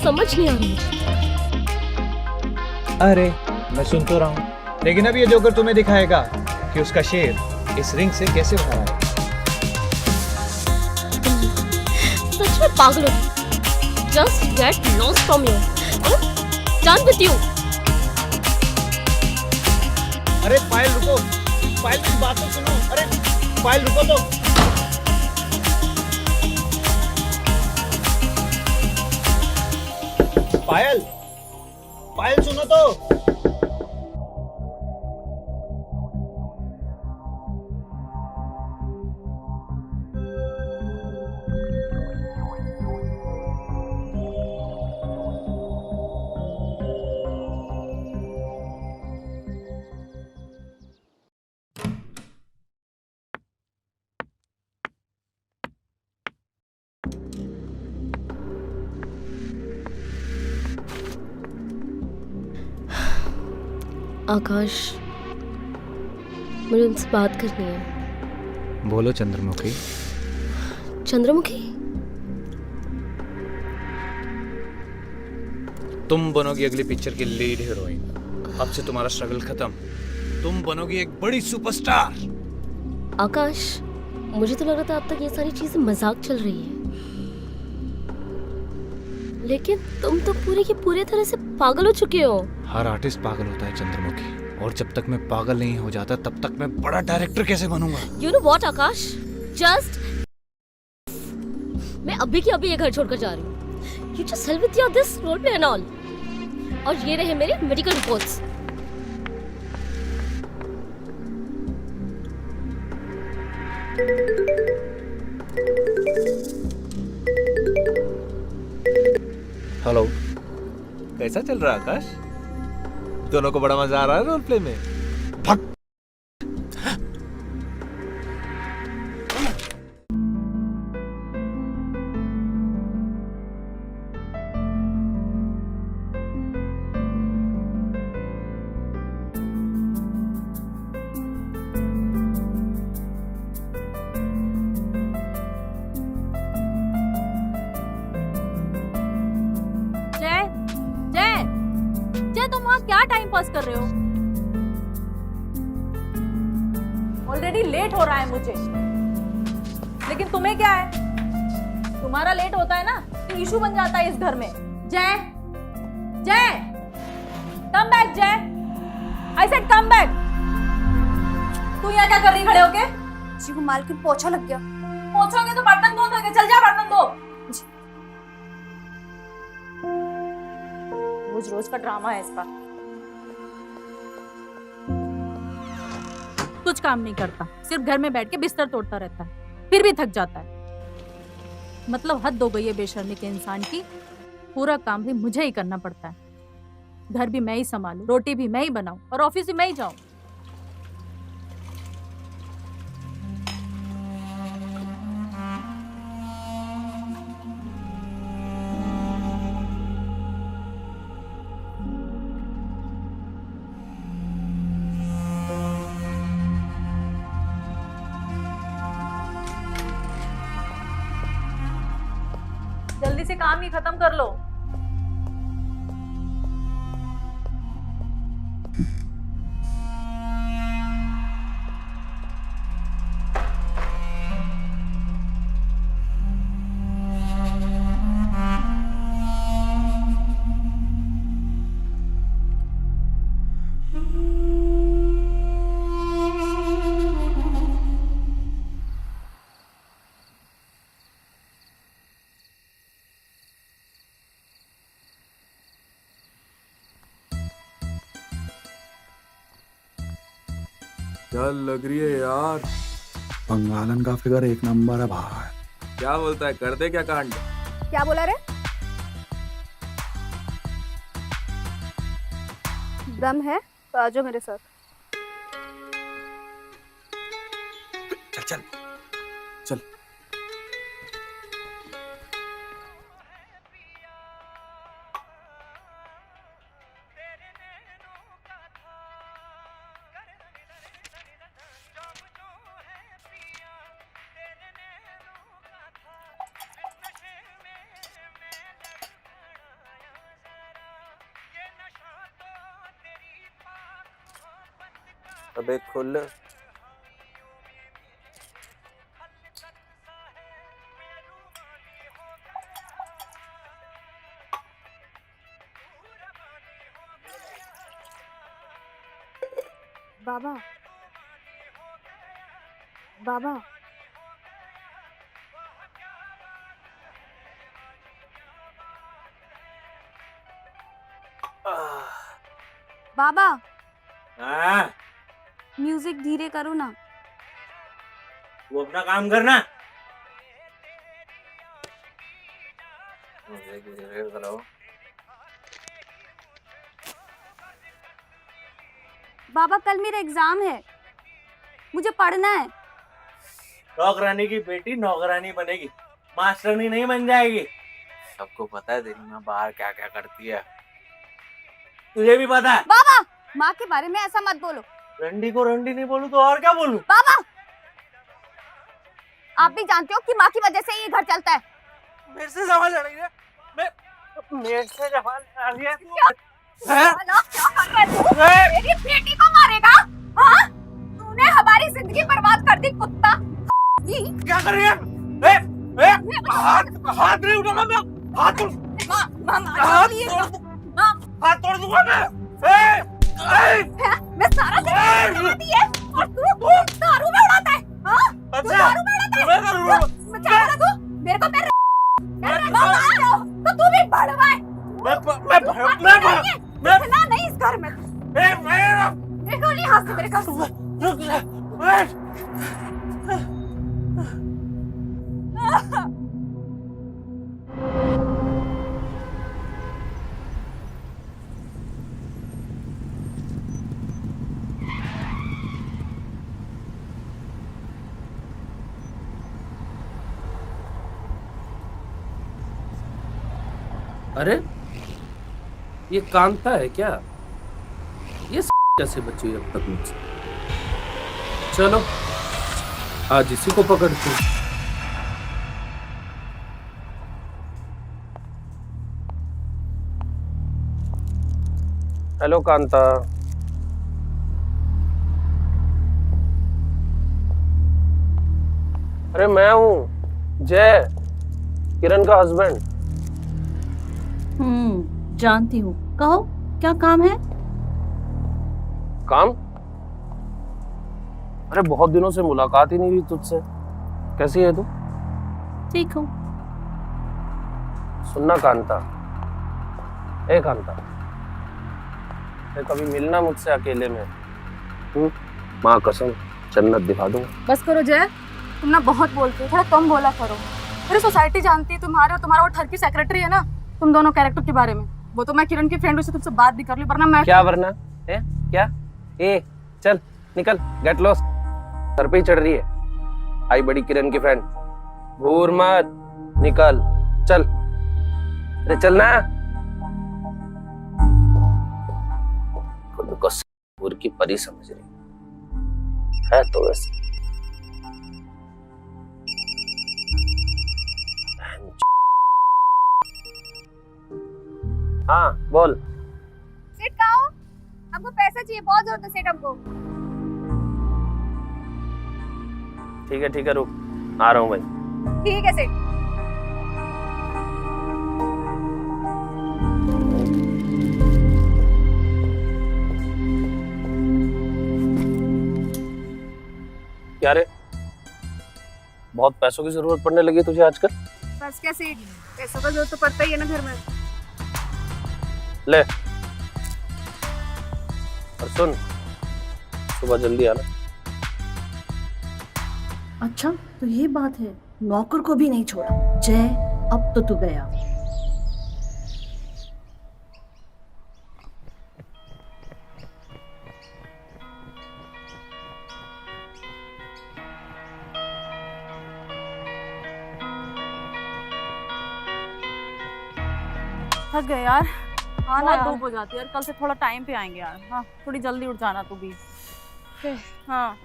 समझ नहीं आ रही मुझे। अरे मैं सुन तो रहा हूँ, लेकिन अब ये जोकर तुम्हें दिखाएगा कि उसका शेर इस रिंग से कैसे भरा है। सच में पागल हो। Just get lost from you. Done with you. अरे पायल रुको, पायल की बात तो सुनो। अरे पायल रुको तो। पायल, पायल सुनो तो। आकाश, मुझे उनसे बात करनी है। बोलो चंद्रमुखी। चंद्रमुखी? तुम बनोगी अगली पिक्चर की लीड हीरोइन। अब से तुम्हारा स्ट्रगल खत्म, तुम बनोगी एक बड़ी सुपरस्टार। आकाश, मुझे तो लग रहा था अब तक ये सारी चीजें मजाक चल रही है, लेकिन तुम तो पूरे की पूरे तरह से पागल हो चुके हो। हर आर्टिस्ट पागल होता है चंद्रमुखी, और जब तक मैं पागल नहीं हो जाता तब तक मैं बड़ा डायरेक्टर कैसे बनूंगा? You know what, Akash? Just मैं अभी की अभी ये घर छोड़कर जा रही हूँ। You just hell with your this role play and all. और ये रहे मेरे मेडिकल रिपोर्ट्स। हेलो, कैसा चल रहा है आकाश? दोनों को बड़ा मजा आ रहा है रोल प्ले में? जय, जय, जय, तुम वहाँ क्या टाइम पास कर रहे हो? ऑलरेडी लेट हो रहा है मुझे, लेकिन तुम्हें क्या है? तुम्हारा लेट होता है ना तो इशू बन जाता है इस घर में। जय, जय, कम बैक जय, आई सेड कम बैक। तू यहाँ क्या कर रही खड़े होके? जी वो मालकिन पोछा लग गया। पोछोगे तो बर्तन कौन धोगे? चल जा बर्तन धो। रोज रोज का ड्रामा है इसका। कुछ काम नहीं करता, सिर्फ घर में बैठ के बिस्तर तोड़ता रहता है, फिर भी थक जाता है। मतलब हद हो गई है बेशर्मी के इंसान की। पूरा काम भी मुझे ही करना पड़ता है, घर भी मैं ही संभालूं, रोटी भी मैं ही बनाऊं और ऑफिस भी मैं ही जाऊं। जल्दी से काम ही खत्म कर लो। चल लग रही है यार। बंगालन का फिगर एक नंबर है भाई। क्या बोलता है, कर दे क्या कांड? क्या बोला रे? दम है तो आ जाओ मेरे साथ। चल चल चल। अबे खोल। बाबा बाबा बाबा म्यूजिक धीरे करो ना। वो अपना काम करना। बाबा कल मेरा एग्जाम है, मुझे पढ़ना है। नौकरानी की बेटी नौकरानी बनेगी, मास्टरनी नहीं बन जाएगी। सबको पता है तेरी माँ बाहर क्या क्या करती है, तुझे भी पता है। बाबा माँ के बारे में ऐसा मत बोलो। रंडी को रंडी नहीं बोलूं तो और क्या बोलूं? बाबा आप भी जानते हो कि माँ की वजह से ये घर चलता है। मेरे से समझ आ रही है, मेरे से जवान आ रही है तू। क्या कर रहा है तू? मेरी बेटी को मारेगा? हाँ? तूने हमारी जिंदगी बर्बाद कर दी कुत्ता। क्या कर रही है? हाथ नहीं उठाना, मैं हाथ तोड़ दूंगा मैं सारा दिन है और तू दारू में उड़ाता है। हाँ? तू दारू में उड़ाता है। क्या कर रहा तू? मेरे को तो तू भी भड़वा है। मैं नहीं इस घर में। देखो नहीं हाथ से मेरे घर। अरे ये कांता है क्या? ये कैसे बची अब तक मुझसे? चलो आज इसी को पकड़ते हैं। हेलो कांता। अरे मैं हूँ जय, किरण का हस्बैंड। जानती हूँ, कहो क्या काम है? काम? अरे बहुत दिनों से मुलाकात ही नहीं हुई तुझसे। कैसी है तू? ठीक हूँ। सुनना कांता, ए कांता, कभी मिलना मुझसे अकेले में। माँ कसम जन्नत दिखा दूंगा। बस करो जय, तुम ना बहुत बोलते हो, थोड़ा कम बोला करो। पूरी सोसाइटी जानती है तुम्हारे और तुम्हारा वो ठरकी सेक्रेटरी है ना, तुम दोनों कैरेक्टर के बारे में। वो तो मैं किरण की फ्रेंड हूँ, उससे तुमसे बात भी कर ली, वरना मैं क्या वरना है क्या? ए चल निकल, गेट लॉस्ट। सर पे ही चढ़ रही है आई बड़ी किरण की फ्रेंड। घूर मत, निकल चल। अरे चल ना। खुद को घूर की परी समझ रही है तो वैसे। हाँ बोल। सेठ कहाँ हो? हमको पैसा चाहिए, बहुत जरूरत है सेठ हमको। ठीक है रुक, आ रहा हूँ भाई। ठीक है सेठ। क्या रे, बहुत पैसों की जरूरत पड़ने लगी तुझे आजकल? बस क्या सेठ, पैसों का जरूरत तो पड़ता ही है ना घर में। ले और सुन, सुबह जल्दी आना। अच्छा तो ये बात है, नौकर को भी नहीं छोड़ा। जय अब तो तू गया। थक गए यार, हाँ ना बहुत यार। धूप हो जाती है यार। कल से थोड़ा टाइम पे आएंगे यार। हाँ थोड़ी जल्दी उठ जाना तू भी। हाँ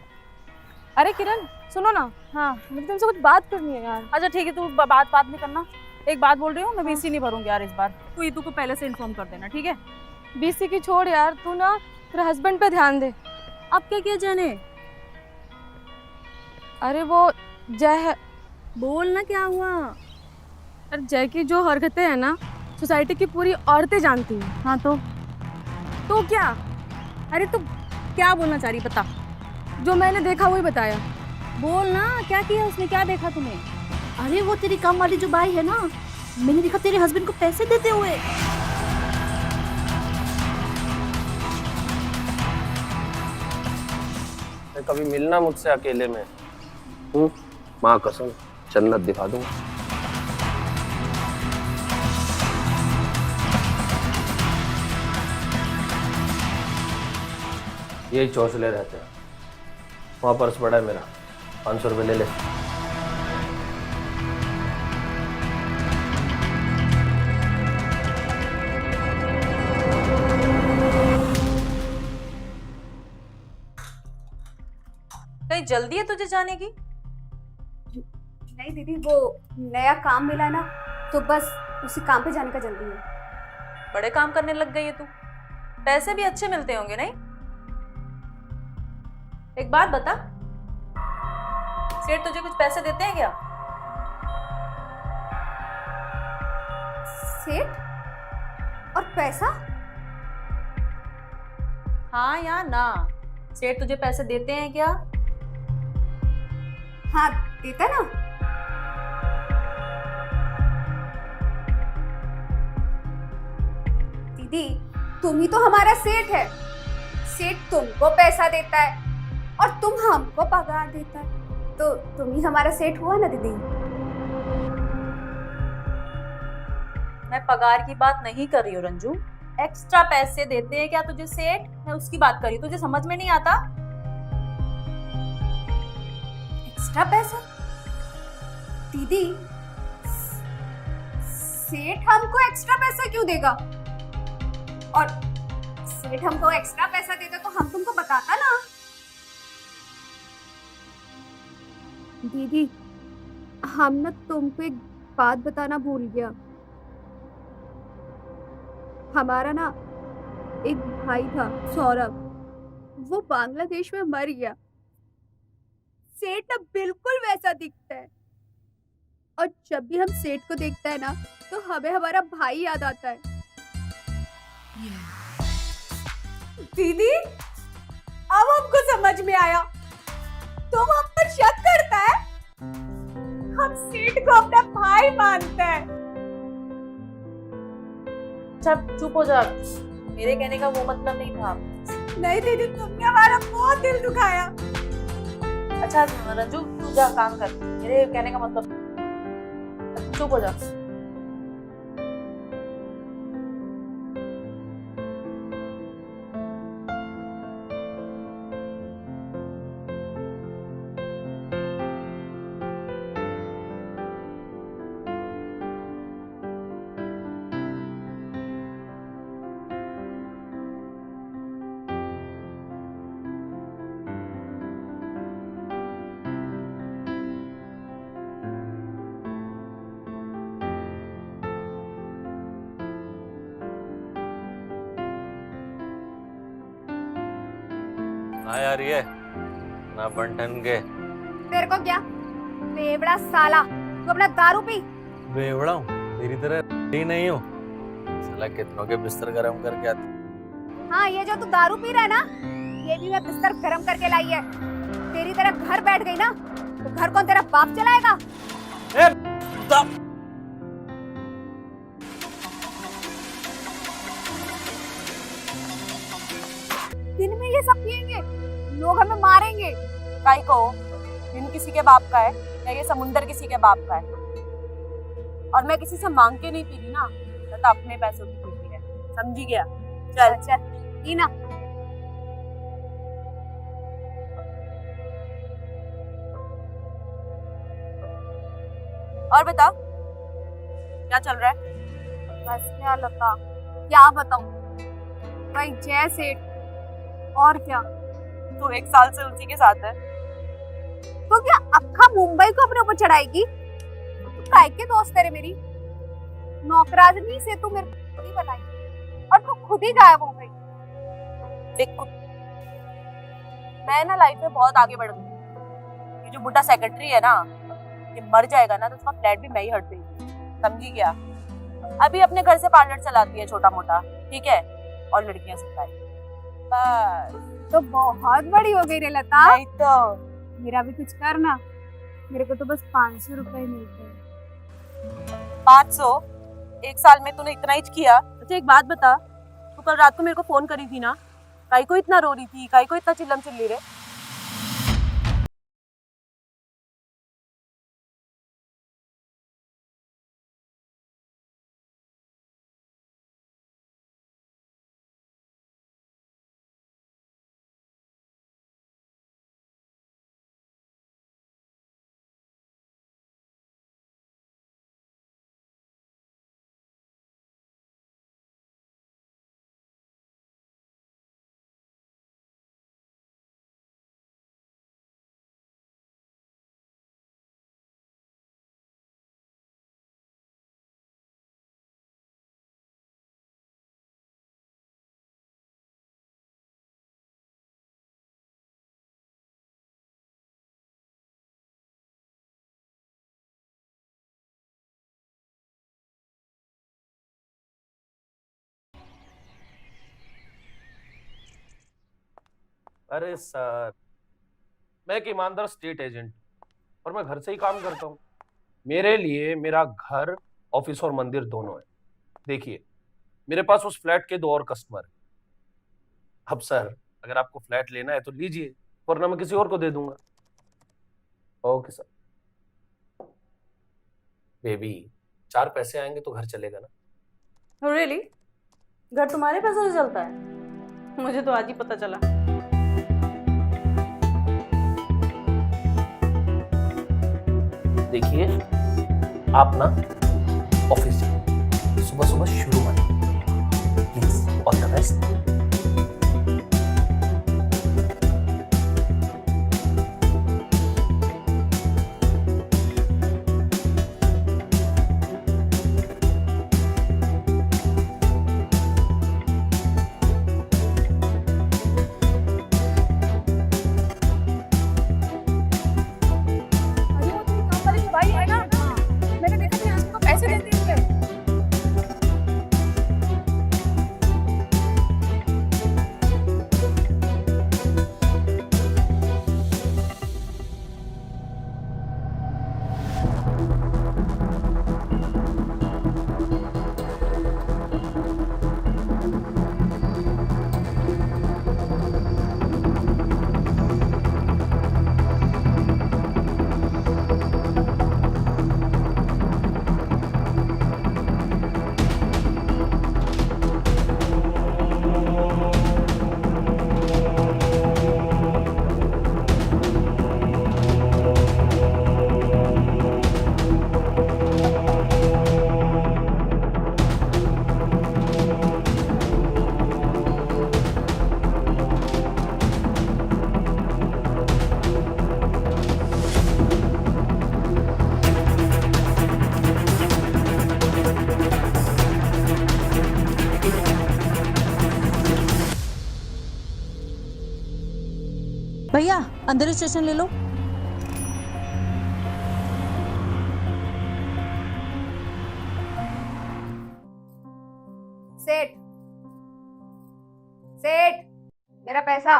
अरे किरण सुनो ना, हाँ मुझे तुमसे कुछ बात करनी है यार। अच्छा ठीक है, तू बात नहीं करना। एक बात बोल रही हूँ, मैं बीसी नहीं भरूंगी यार इस बार। तू ईतू को पहले से इन्फॉर्म कर देना, ठीक है? बीसी की छोड़ यार, तू ना तेरे हस्बैंड पे ध्यान दे। अब क्या किया जाने? अरे वो जय है। बोल ना क्या हुआ? अरे जय की जो हरकतें हैं ना, सोसाइटी की पूरी औरतें जानती हैं। हाँ तो क्या? अरे तू क्या बोलना चाह रही बता। जो मैंने देखा वही बताया। बोल ना, क्या किया उसने, क्या देखा तूने? अरे वो तेरी काम वाली जो बाई है ना, मैंने देखा तेरे हस्बैंड को पैसे देते हुए। कभी मिलना मुझसे अकेले में, माँ कसम जन्नत दिखा दूंगा। यही चौंसले रहते हैं। वहाँ पर्स पड़ा है मेरा, 500 रुपये ले ले। कहीं जल्दी है तुझे जाने की? नहीं दीदी, वो नया काम मिला ना, तो बस उसी काम पे जाने का जल्दी है। बड़े काम करने लग गई है तू। पैसे भी अच्छे मिलते होंगे नहीं? एक बात बता, सेठ तुझे कुछ पैसे देते हैं क्या? सेठ और पैसा? हाँ या ना? सेठ तुझे पैसे देते हैं क्या? हाँ देता ना। दीदी तुम ही तो हमारा सेठ है। सेठ तुमको पैसा देता है और तुम हमको पगार देता है, तो तुम ही हमारा सेठ हुआ ना दीदी। मैं पगार की बात नहीं कर रही हूँ रंजू। एक्स्ट्रा पैसे देते हैं क्या तुझे सेठ? मैं उसकी बात कर रही हूँ। तुझे समझ में नहीं आता? एक्स्ट्रा पैसा? दीदी सेठ हमको एक्स्ट्रा पैसा क्यों देगा? और सेठ हमको एक्स्ट्रा पैसा देता तो हम तुमको बताता ना। दीदी हम ना तुमको एक बात बताना भूल गया। हमारा ना एक भाई था सौरभ, वो बांग्लादेश में मर गया। सेठ ना बिल्कुल वैसा दिखता है, और जब भी हम सेठ को देखते हैं ना, तो हमें हमारा भाई याद आता है। दीदी अब हमको समझ में आया, तुम हम पर शक करता है। हम सेठ को अपना भाई मानते हैं। अच्छा चुप हो जा, मेरे कहने का वो मतलब नहीं था। नहीं दीदी, तुमने हमारा बहुत दिल दुखाया। अच्छा रंजू तू जा काम कर, मेरे कहने का मतलब। चुप हो जा। हाँ यार, ये ना बंटन के तेरे को क्या बेवड़ा साला, तू अपना दारू पी। बेवड़ा हूँ, तेरी तरह ही नहीं हूँ। साला कितनों के बिस्तर गरम करके आते। हाँ ये जो तू दारू पी रहा है ना, ये भी मैं बिस्तर गरम करके लाई है। तेरी तरह घर बैठ गई ना, तो घर कौन तेरा बाप चलाएगा? दिन में ये सब पियेंगे, लोग हमें मारेंगे। काई को दिन किसी के बाप का है या ये समुंदर किसी के बाप का है। और मैं किसी से मांग के नहीं पी रही ना, मैं तो अपने पैसों की पी रही है, समझी गया? चल चल पी ना। और बता क्या चल रहा है? बस क्या लता, क्या बताऊं, भाई जय सेठ। और क्या, तू 1 साल से उसी के साथ है। तो क्या अक्खा मुंबई को अपने ऊपर चढ़ाएगी? तू काय के दोस्त है रे मेरी? नौकरानी से तू मेरे को खुद ही बनाई और तू खुद ही गायब हो गई। देख मैं ना लाइफ में बहुत आगे बढ़ गई। ये जो बुढ़ा सेक्रेटरी है ना, ये मर जाएगा ना तो उसका फ्लैट भी मैं ही हट देगी, समझी क्या? अभी अपने घर से पार्लर चलाती है छोटा मोटा, ठीक है, और लड़कियां सिखाई बस। तो बहुत बड़ी हो गई रे लता। नहीं तो मेरा भी कुछ करना, मेरे को तो बस 500 रुपए मिलते हैं। 500? 1 साल में तूने इतना ही किया? अच्छा एक बात बता, तू कल रात को मेरे को फोन करी थी ना, काई को इतना रो रही थी, काई को इतना चिल्लम चिल्ली रे? अरे सर, मैं एक ईमानदार स्टेट एजेंट और मैं घर से ही काम करता हूँ। मेरे लिए मेरा घर, ऑफिस और मंदिर दोनों है। देखिए, मेरे पास उस फ्लैट के 2 और कस्टमर हैं। अब सर, अगर आपको फ्लैट लेना है तो लीजिए, वरना मैं किसी और को दे दूंगा। Okay sir. बेबी, 4 पैसे आएंगे तो घर चलेगा ना? रियली? घर तुम्हारे पैसों से चलता है? मुझे तो आज ही पता चला। देखिए, आप ना ऑफिस सुबह सुबह शुरू मत, प्लीज, ऑल द बेस्ट। भाई है ना, मैंने देखा था उसको पैसे देते हुए। भैया अंदर स्टेशन ले लो। सेठ, सेठ, मेरा पैसा।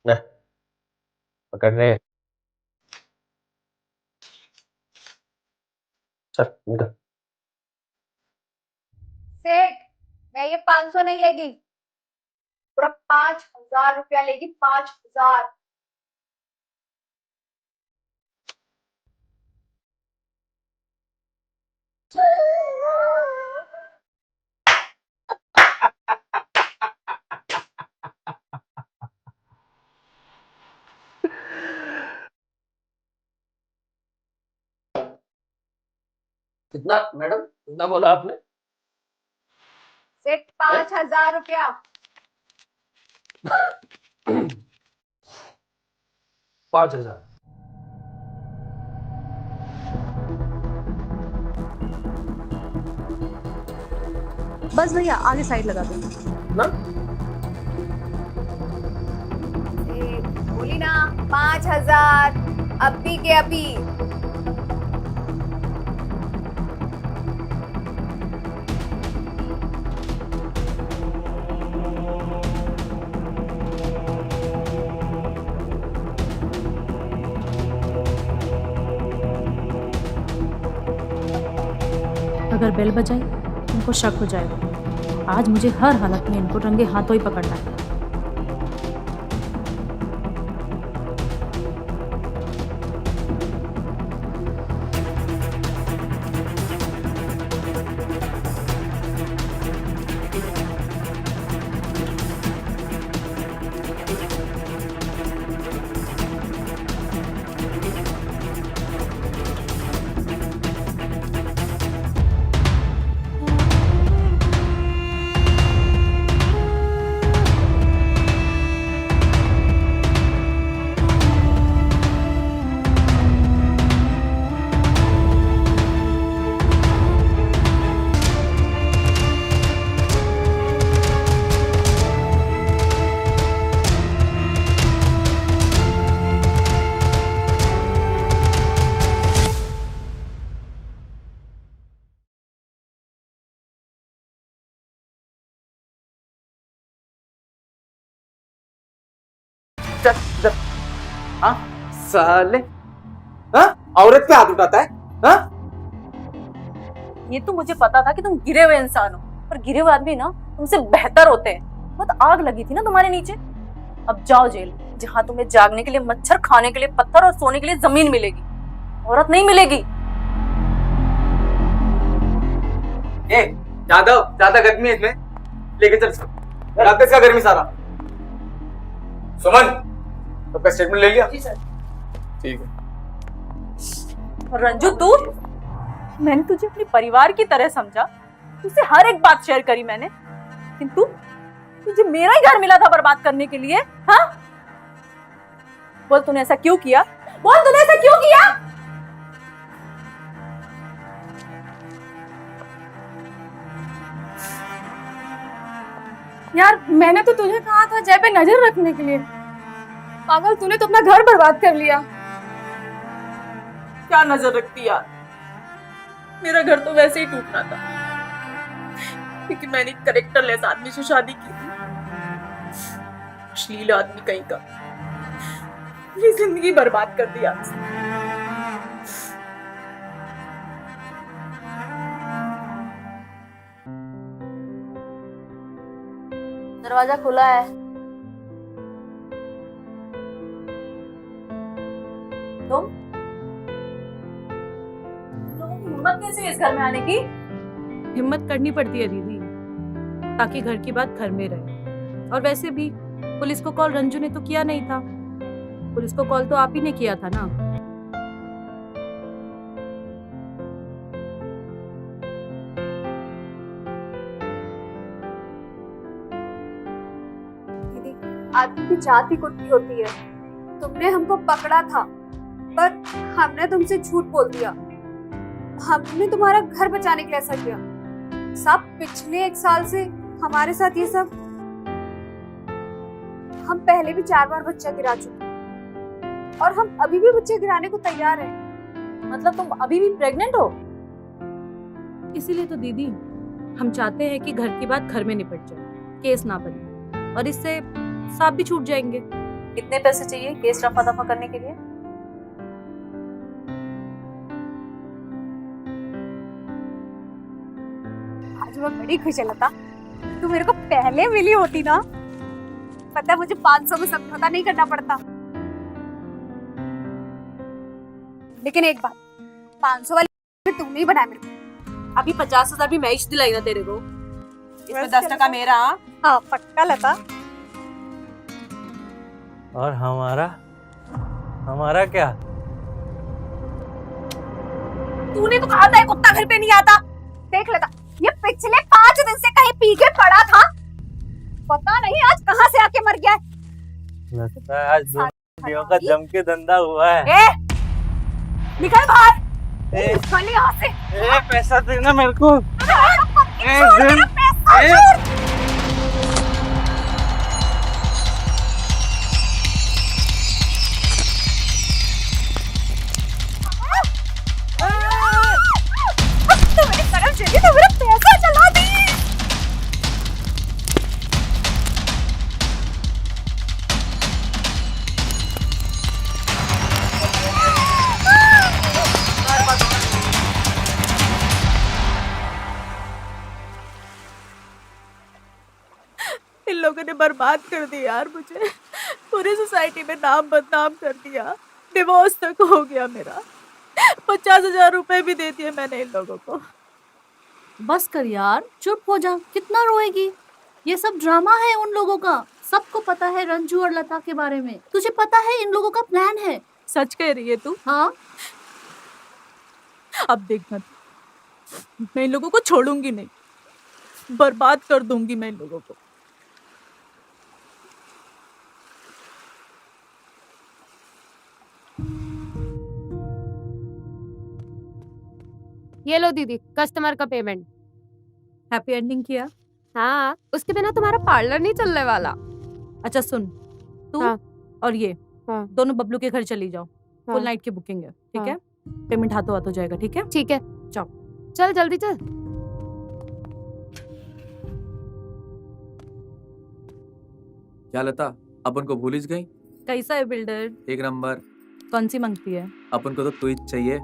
ना, पकड़ रहे। चल निकल। सेठ, मैं ये 500 नहीं लेगी, पूरा 5,000 रुपया लेगी, 5,000। कितना मैडम, कितना बोला आपने? सिर्फ 5,000 रुपया। 5,000। बस भैया आगे साइड लगा दो ना। बोली ना 5,000, अभी के अभी। अगर बेल बजाई इनको शक हो जाएगा। आज मुझे हर हालत में इनको रंगे हाथों ही पकड़ना है। हाँ साले, हाँ औरत पे हाथ उठाता है। हाँ ये तो मुझे पता था कि तुम गिरे हुए इंसान हो, पर गिरे हुए आदमी ना तुमसे बेहतर होते हैं। बहुत आग लगी थी ना तुम्हारे नीचे। अब जाओ जेल, जहाँ तुम्हें जागने के लिए मच्छर, खाने के लिए पत्थर और सोने के लिए जमीन मिलेगी, औरत नहीं मिलेगी। ए ज्यादा गर्मी है इसमें, लेके चल इसका गर्मी सारा। सुमन आपका स्टेटमेंट ले लिया? जी सर। ठीक है। रंजू तू, मैंने तुझे अपने परिवार की तरह समझा, तुझसे हर एक बात शेयर करी मैंने, लेकिन तुझे मेरा ही घर मिला था बर्बाद करने के लिए। हाँ बोल तूने ऐसा क्यों किया? बोल तूने ऐसा क्यों किया? यार मैंने तो तुझे कहा था जय पे नजर रखने के लिए। पागल, तूने तो अपना घर बर्बाद कर लिया। क्या नजर रखती यार, मेरा घर तो वैसे ही टूटना था, क्योंकि मैंने एक कैरेक्टरलेस आदमी से शादी की थी। अश्लील आदमी कहीं का, मेरी जिंदगी बर्बाद कर दिया। दरवाजा खुला है। तुम लोगों की हिम्मत कैसे है इस घर में आने की? हिम्मत करनी पड़ती है दीदी, ताकि घर की बात घर में रहे। और वैसे भी पुलिस को कॉल रंजू ने तो किया नहीं था, पुलिस को कॉल तो आप ही ने किया था ना। आदमी की जात ही कुत्ती होती है। तुमने हमको पकड़ा था, पर हमने तुमसे झूठ बोल दिया। हमने तुम्हारा घर बचाने के लिए ऐसा किया। सब पिछले 1 साल से हमारे साथ ये सब। हम पहले भी 4 बार बच्चा गिरा चुके, और हम अभी भी बच्चे गिराने को तैयार हैं। मतलब तुम अभी भी प्रेग्नेंट हो? इसीलिए तो दीदी हम चाहते हैं कि घर की बात घर में निपट जाए, केस ना बने, और इससे सांप भी छूट जाएंगे। कितने पैसे चाहिए केस रफा दफा करने के लिए? आज मैं बड़ी खुश है लता, तू मेरे को पहले मिली होती ना, पता है मुझे 500 में समझौता नहीं करना पड़ता। लेकिन एक बात, 500 वाली तू नहीं बनाया मेरे को। अभी 50,000 भी मैं ही दिलाई ना तेरे को, इसमें 10% मेरा। हाँ पक्का लता। और हमारा हमारा क्या? तूने तो कहा था ये कुत्ता घर पे नहीं आता। देख लेता, ये पिछले 5 दिन से कहीं पी के पड़ा था, पता नहीं आज कहाँ से आके मर गया है। लगता है आज दोनों का जम के धंधा हुआ है। ए, निकल बाहर। निकल यहाँ से। पैसा देना मेरे को। तो मेरा पैसा चला दी। इन लोगों ने बर्बाद कर दिया यार मुझे, पूरी सोसाइटी में नाम बदनाम कर दिया, डिवोर्स तक हो गया मेरा, 50,000 रुपए भी दे दिए मैंने इन लोगों को। बस कर यार, चुप हो जा, कितना रोएगी? ये सब ड्रामा है उन लोगों का। सबको पता है रंजू और लता के बारे में। तुझे पता है इन लोगों का प्लान है। सच कह रही है तू? हाँ। अब देखना, मैं इन लोगों को छोड़ूंगी नहीं, बर्बाद कर दूंगी मैं इन लोगों को। ये लो दीदी, कस्टमर का पेमेंट। हैप्पी एंडिंग किया? हाँ, उसके बिना तुम्हारा पार्लर नहीं चलने वाला। अच्छा सुन, तू और ये दोनों बबलू के घर चली जाओ। फुल नाइट की बुकिंग है, ठीक है? पेमेंट हाथों हाथों जाएगा, ठीक है? ठीक है, जाओ। चल जल्दी चल। क्या लता, अपन को भूल ही गई? कैसा है बिल्डर? एक नंबर। कौन सी मांगती है? अपन को तो तू ही चाहिए।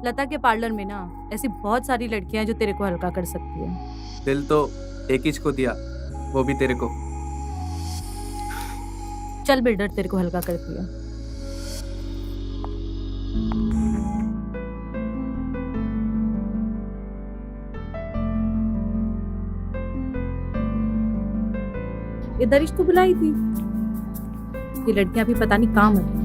लता के पार्लर में ना ऐसी बहुत सारी लड़कियां हैं जो तेरे को हल्का कर सकती है। दिल तो एक ही को दिया, वो भी तेरे को। चल बिल्डर, तेरे को हल्का करती है। ये दरिश तो बुलाई थी, ये लड़कियां भी पता नहीं कहाँ मर।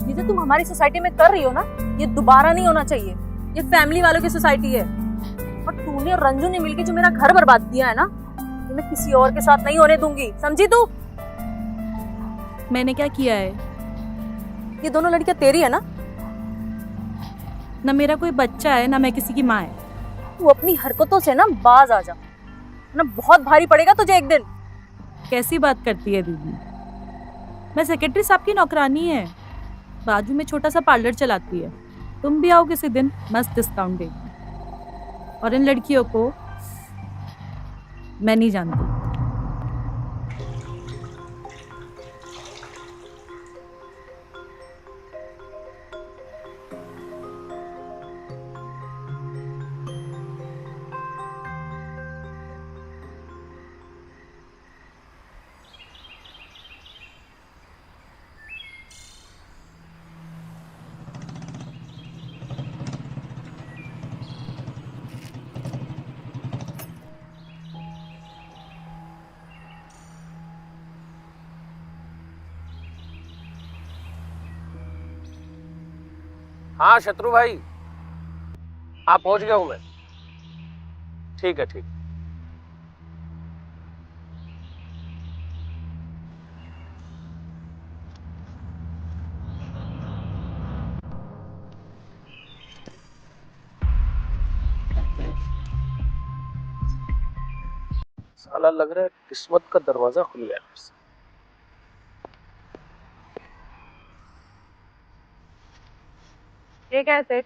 जिसे तुम हमारी सोसाइटी में कर रही हो ना, ये दोबारा नहीं होना चाहिए। ये फैमिली वालों की सोसाइटी है, और तूने और रंजू ने मिलकर जो मेरा घर बर्बाद किया है ना, ये मैं किसी और के साथ नहीं होने दूंगी, समझी तू? मैंने क्या किया है? ये दोनों लड़कियां तेरी है ना? ना मेरा कोई बच्चा है, ना मैं किसी की माँ है। तू अपनी हरकतों से ना बाज आ जा, ना बहुत भारी पड़ेगा तुझे एक दिन। कैसी बात करती है दीदी? मैं सेक्रेटरी साहब की नौकरानी है, बाजू में छोटा सा पार्लर चलाती है। तुम भी आओ किसी दिन, मस्त डिस्काउंट देगी। और इन लड़कियों को मैं नहीं जानती। हाँ शत्रु भाई, आप पहुंच गया हूं मैं। ठीक है, ठीक। साला लग रहा है किस्मत का दरवाजा खुल गया। ये क्या है सेठ?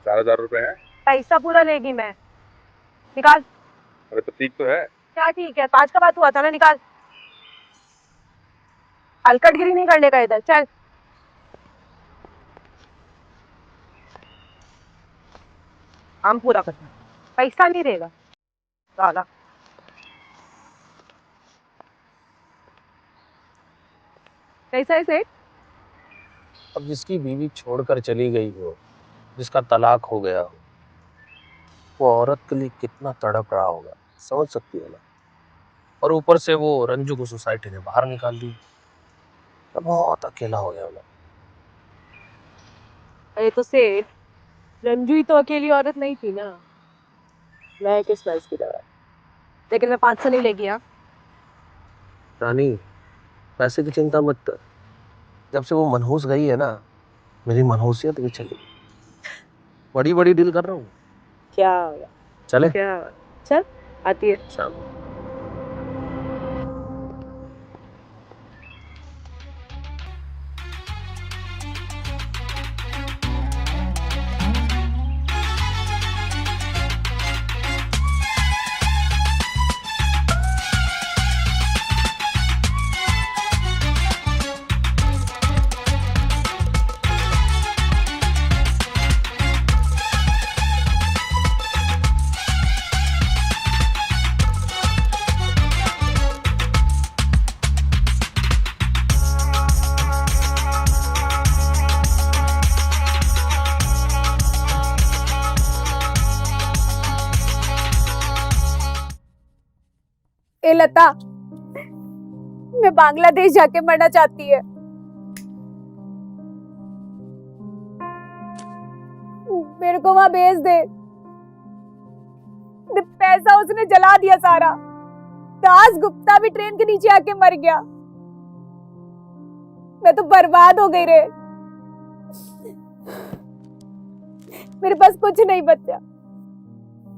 4,000 रुपए है। पैसा पूरा लेगी मैं। निकाल। अरे तो ठीक तो है। क्या ठीक है? 5 का बात हुआ था ना, निकाल। हलकटगिरी नहीं करने का इधर, चल। काम पूरा करना, पैसा नहीं रहेगा साला। कैसा है सेठ? अब जिसकी बीवी छोड़कर चली गई हो, जिसका तलाक हो गया हो, वो औरत के लिए कितना तड़प रहा होगा, समझ सकती है ना। और ऊपर से वो रंजू को सोसाइटी ने बाहर निकाल दी, तो बहुत अकेला हो गया। अरे तो सेठ, रंजू ही तो अकेली औरत नहीं थी ना। मैं किस वैस की दवा, लेकिन मैं 500 नहीं लेगी। हाँ रानी, पैसे की चिंता मत कर। जब से वो मनहूस गई है ना, मेरी मनहूसियत भी चली। बड़ी बड़ी डील कर रहा हूँ। क्या हो गया? चले? क्या? चल, आती है शाम। ए लता, मैं बांग्लादेश जाके मरना चाहती है। मेरे को वहां भेज दे। पैसा उसने जला दिया सारा। दास गुप्ता भी ट्रेन के नीचे आके मर गया। मैं तो बर्बाद हो गई रे। मेरे पास कुछ नहीं बचा।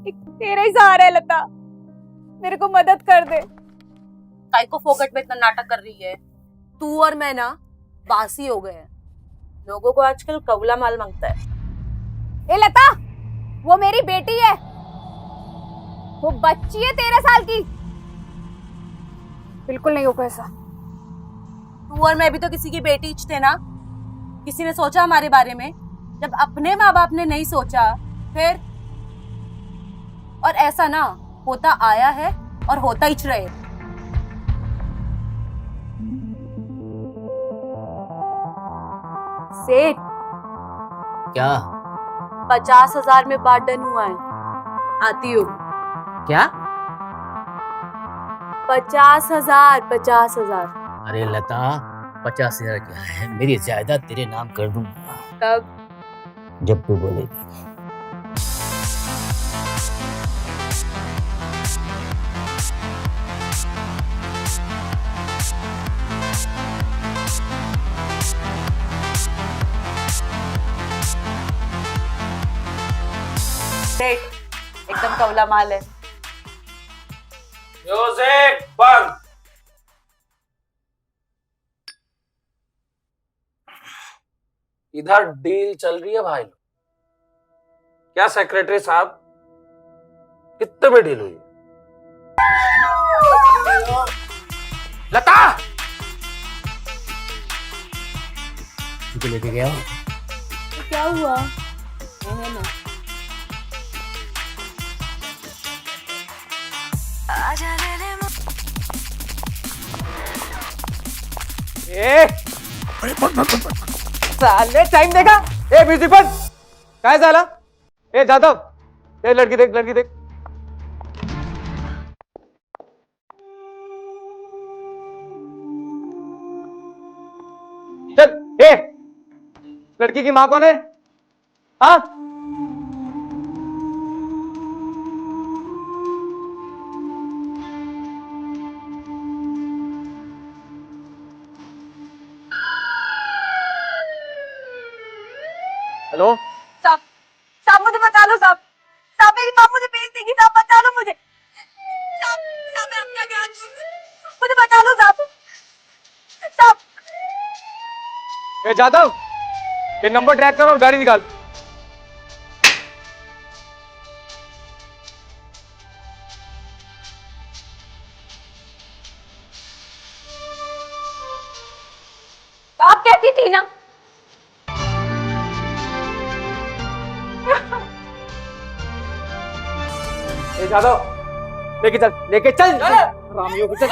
एक तेरा ही सहारा है लता, मेरे को मदद कर दे। काय को फोकट में इतना नाटक कर रही है? तू और मैं ना बासी हो गए हैं। लोगों को आजकल कबूला माल मांगता है। ए लता, वो मेरी बेटी है। वो बच्ची है 13 साल की। बिल्कुल नहीं होगा ऐसा। तू और मैं भी तो किसी की बेटी थे ना। किसी ने सोचा हमारे बारे में? जब अपने माँ बाप ने नहीं सोचा, फिर? और ऐसा ना होता आया है और होता ही रहे। सेठ, क्या? 50,000 में बात डन हुआ है। आती हूँ। क्या? 50,000, 50,000। अरे लता, 50,000 क्या है? मेरी जायदाद तेरे नाम कर दूंगा। कब? जब तू बोलेगी। देख, एकदम कवला माल है। म्यूजिक बंद। इधर डील चल रही है भाई। क्या सेक्रेटरी साहब, कितने में डील हुई? लता, तुझे लेके गया हूँ। क्या हुआ? है ना। अरे साले टाइम देखा? ए म्यूजिक बंद। काय झाला? ए जादव, ए लड़की देख, लड़की देख। चल, ए लड़की की माँ कौन है? हाँ? हेलो साहब, साहब मुझे बचा लो साहब। साहब मेरी माँ मुझे भेज देगी। साहब बचा लो मुझे। साहब, साहब मैं आपके आगे हाथ जोड़ती हूँ। मुझे बचा लो साहब। साहब। ए जादव, ये नंबर ट्रैक करो और गाड़ी निकाल। थी ना। ए जादव, लेके चल रामियों को चल।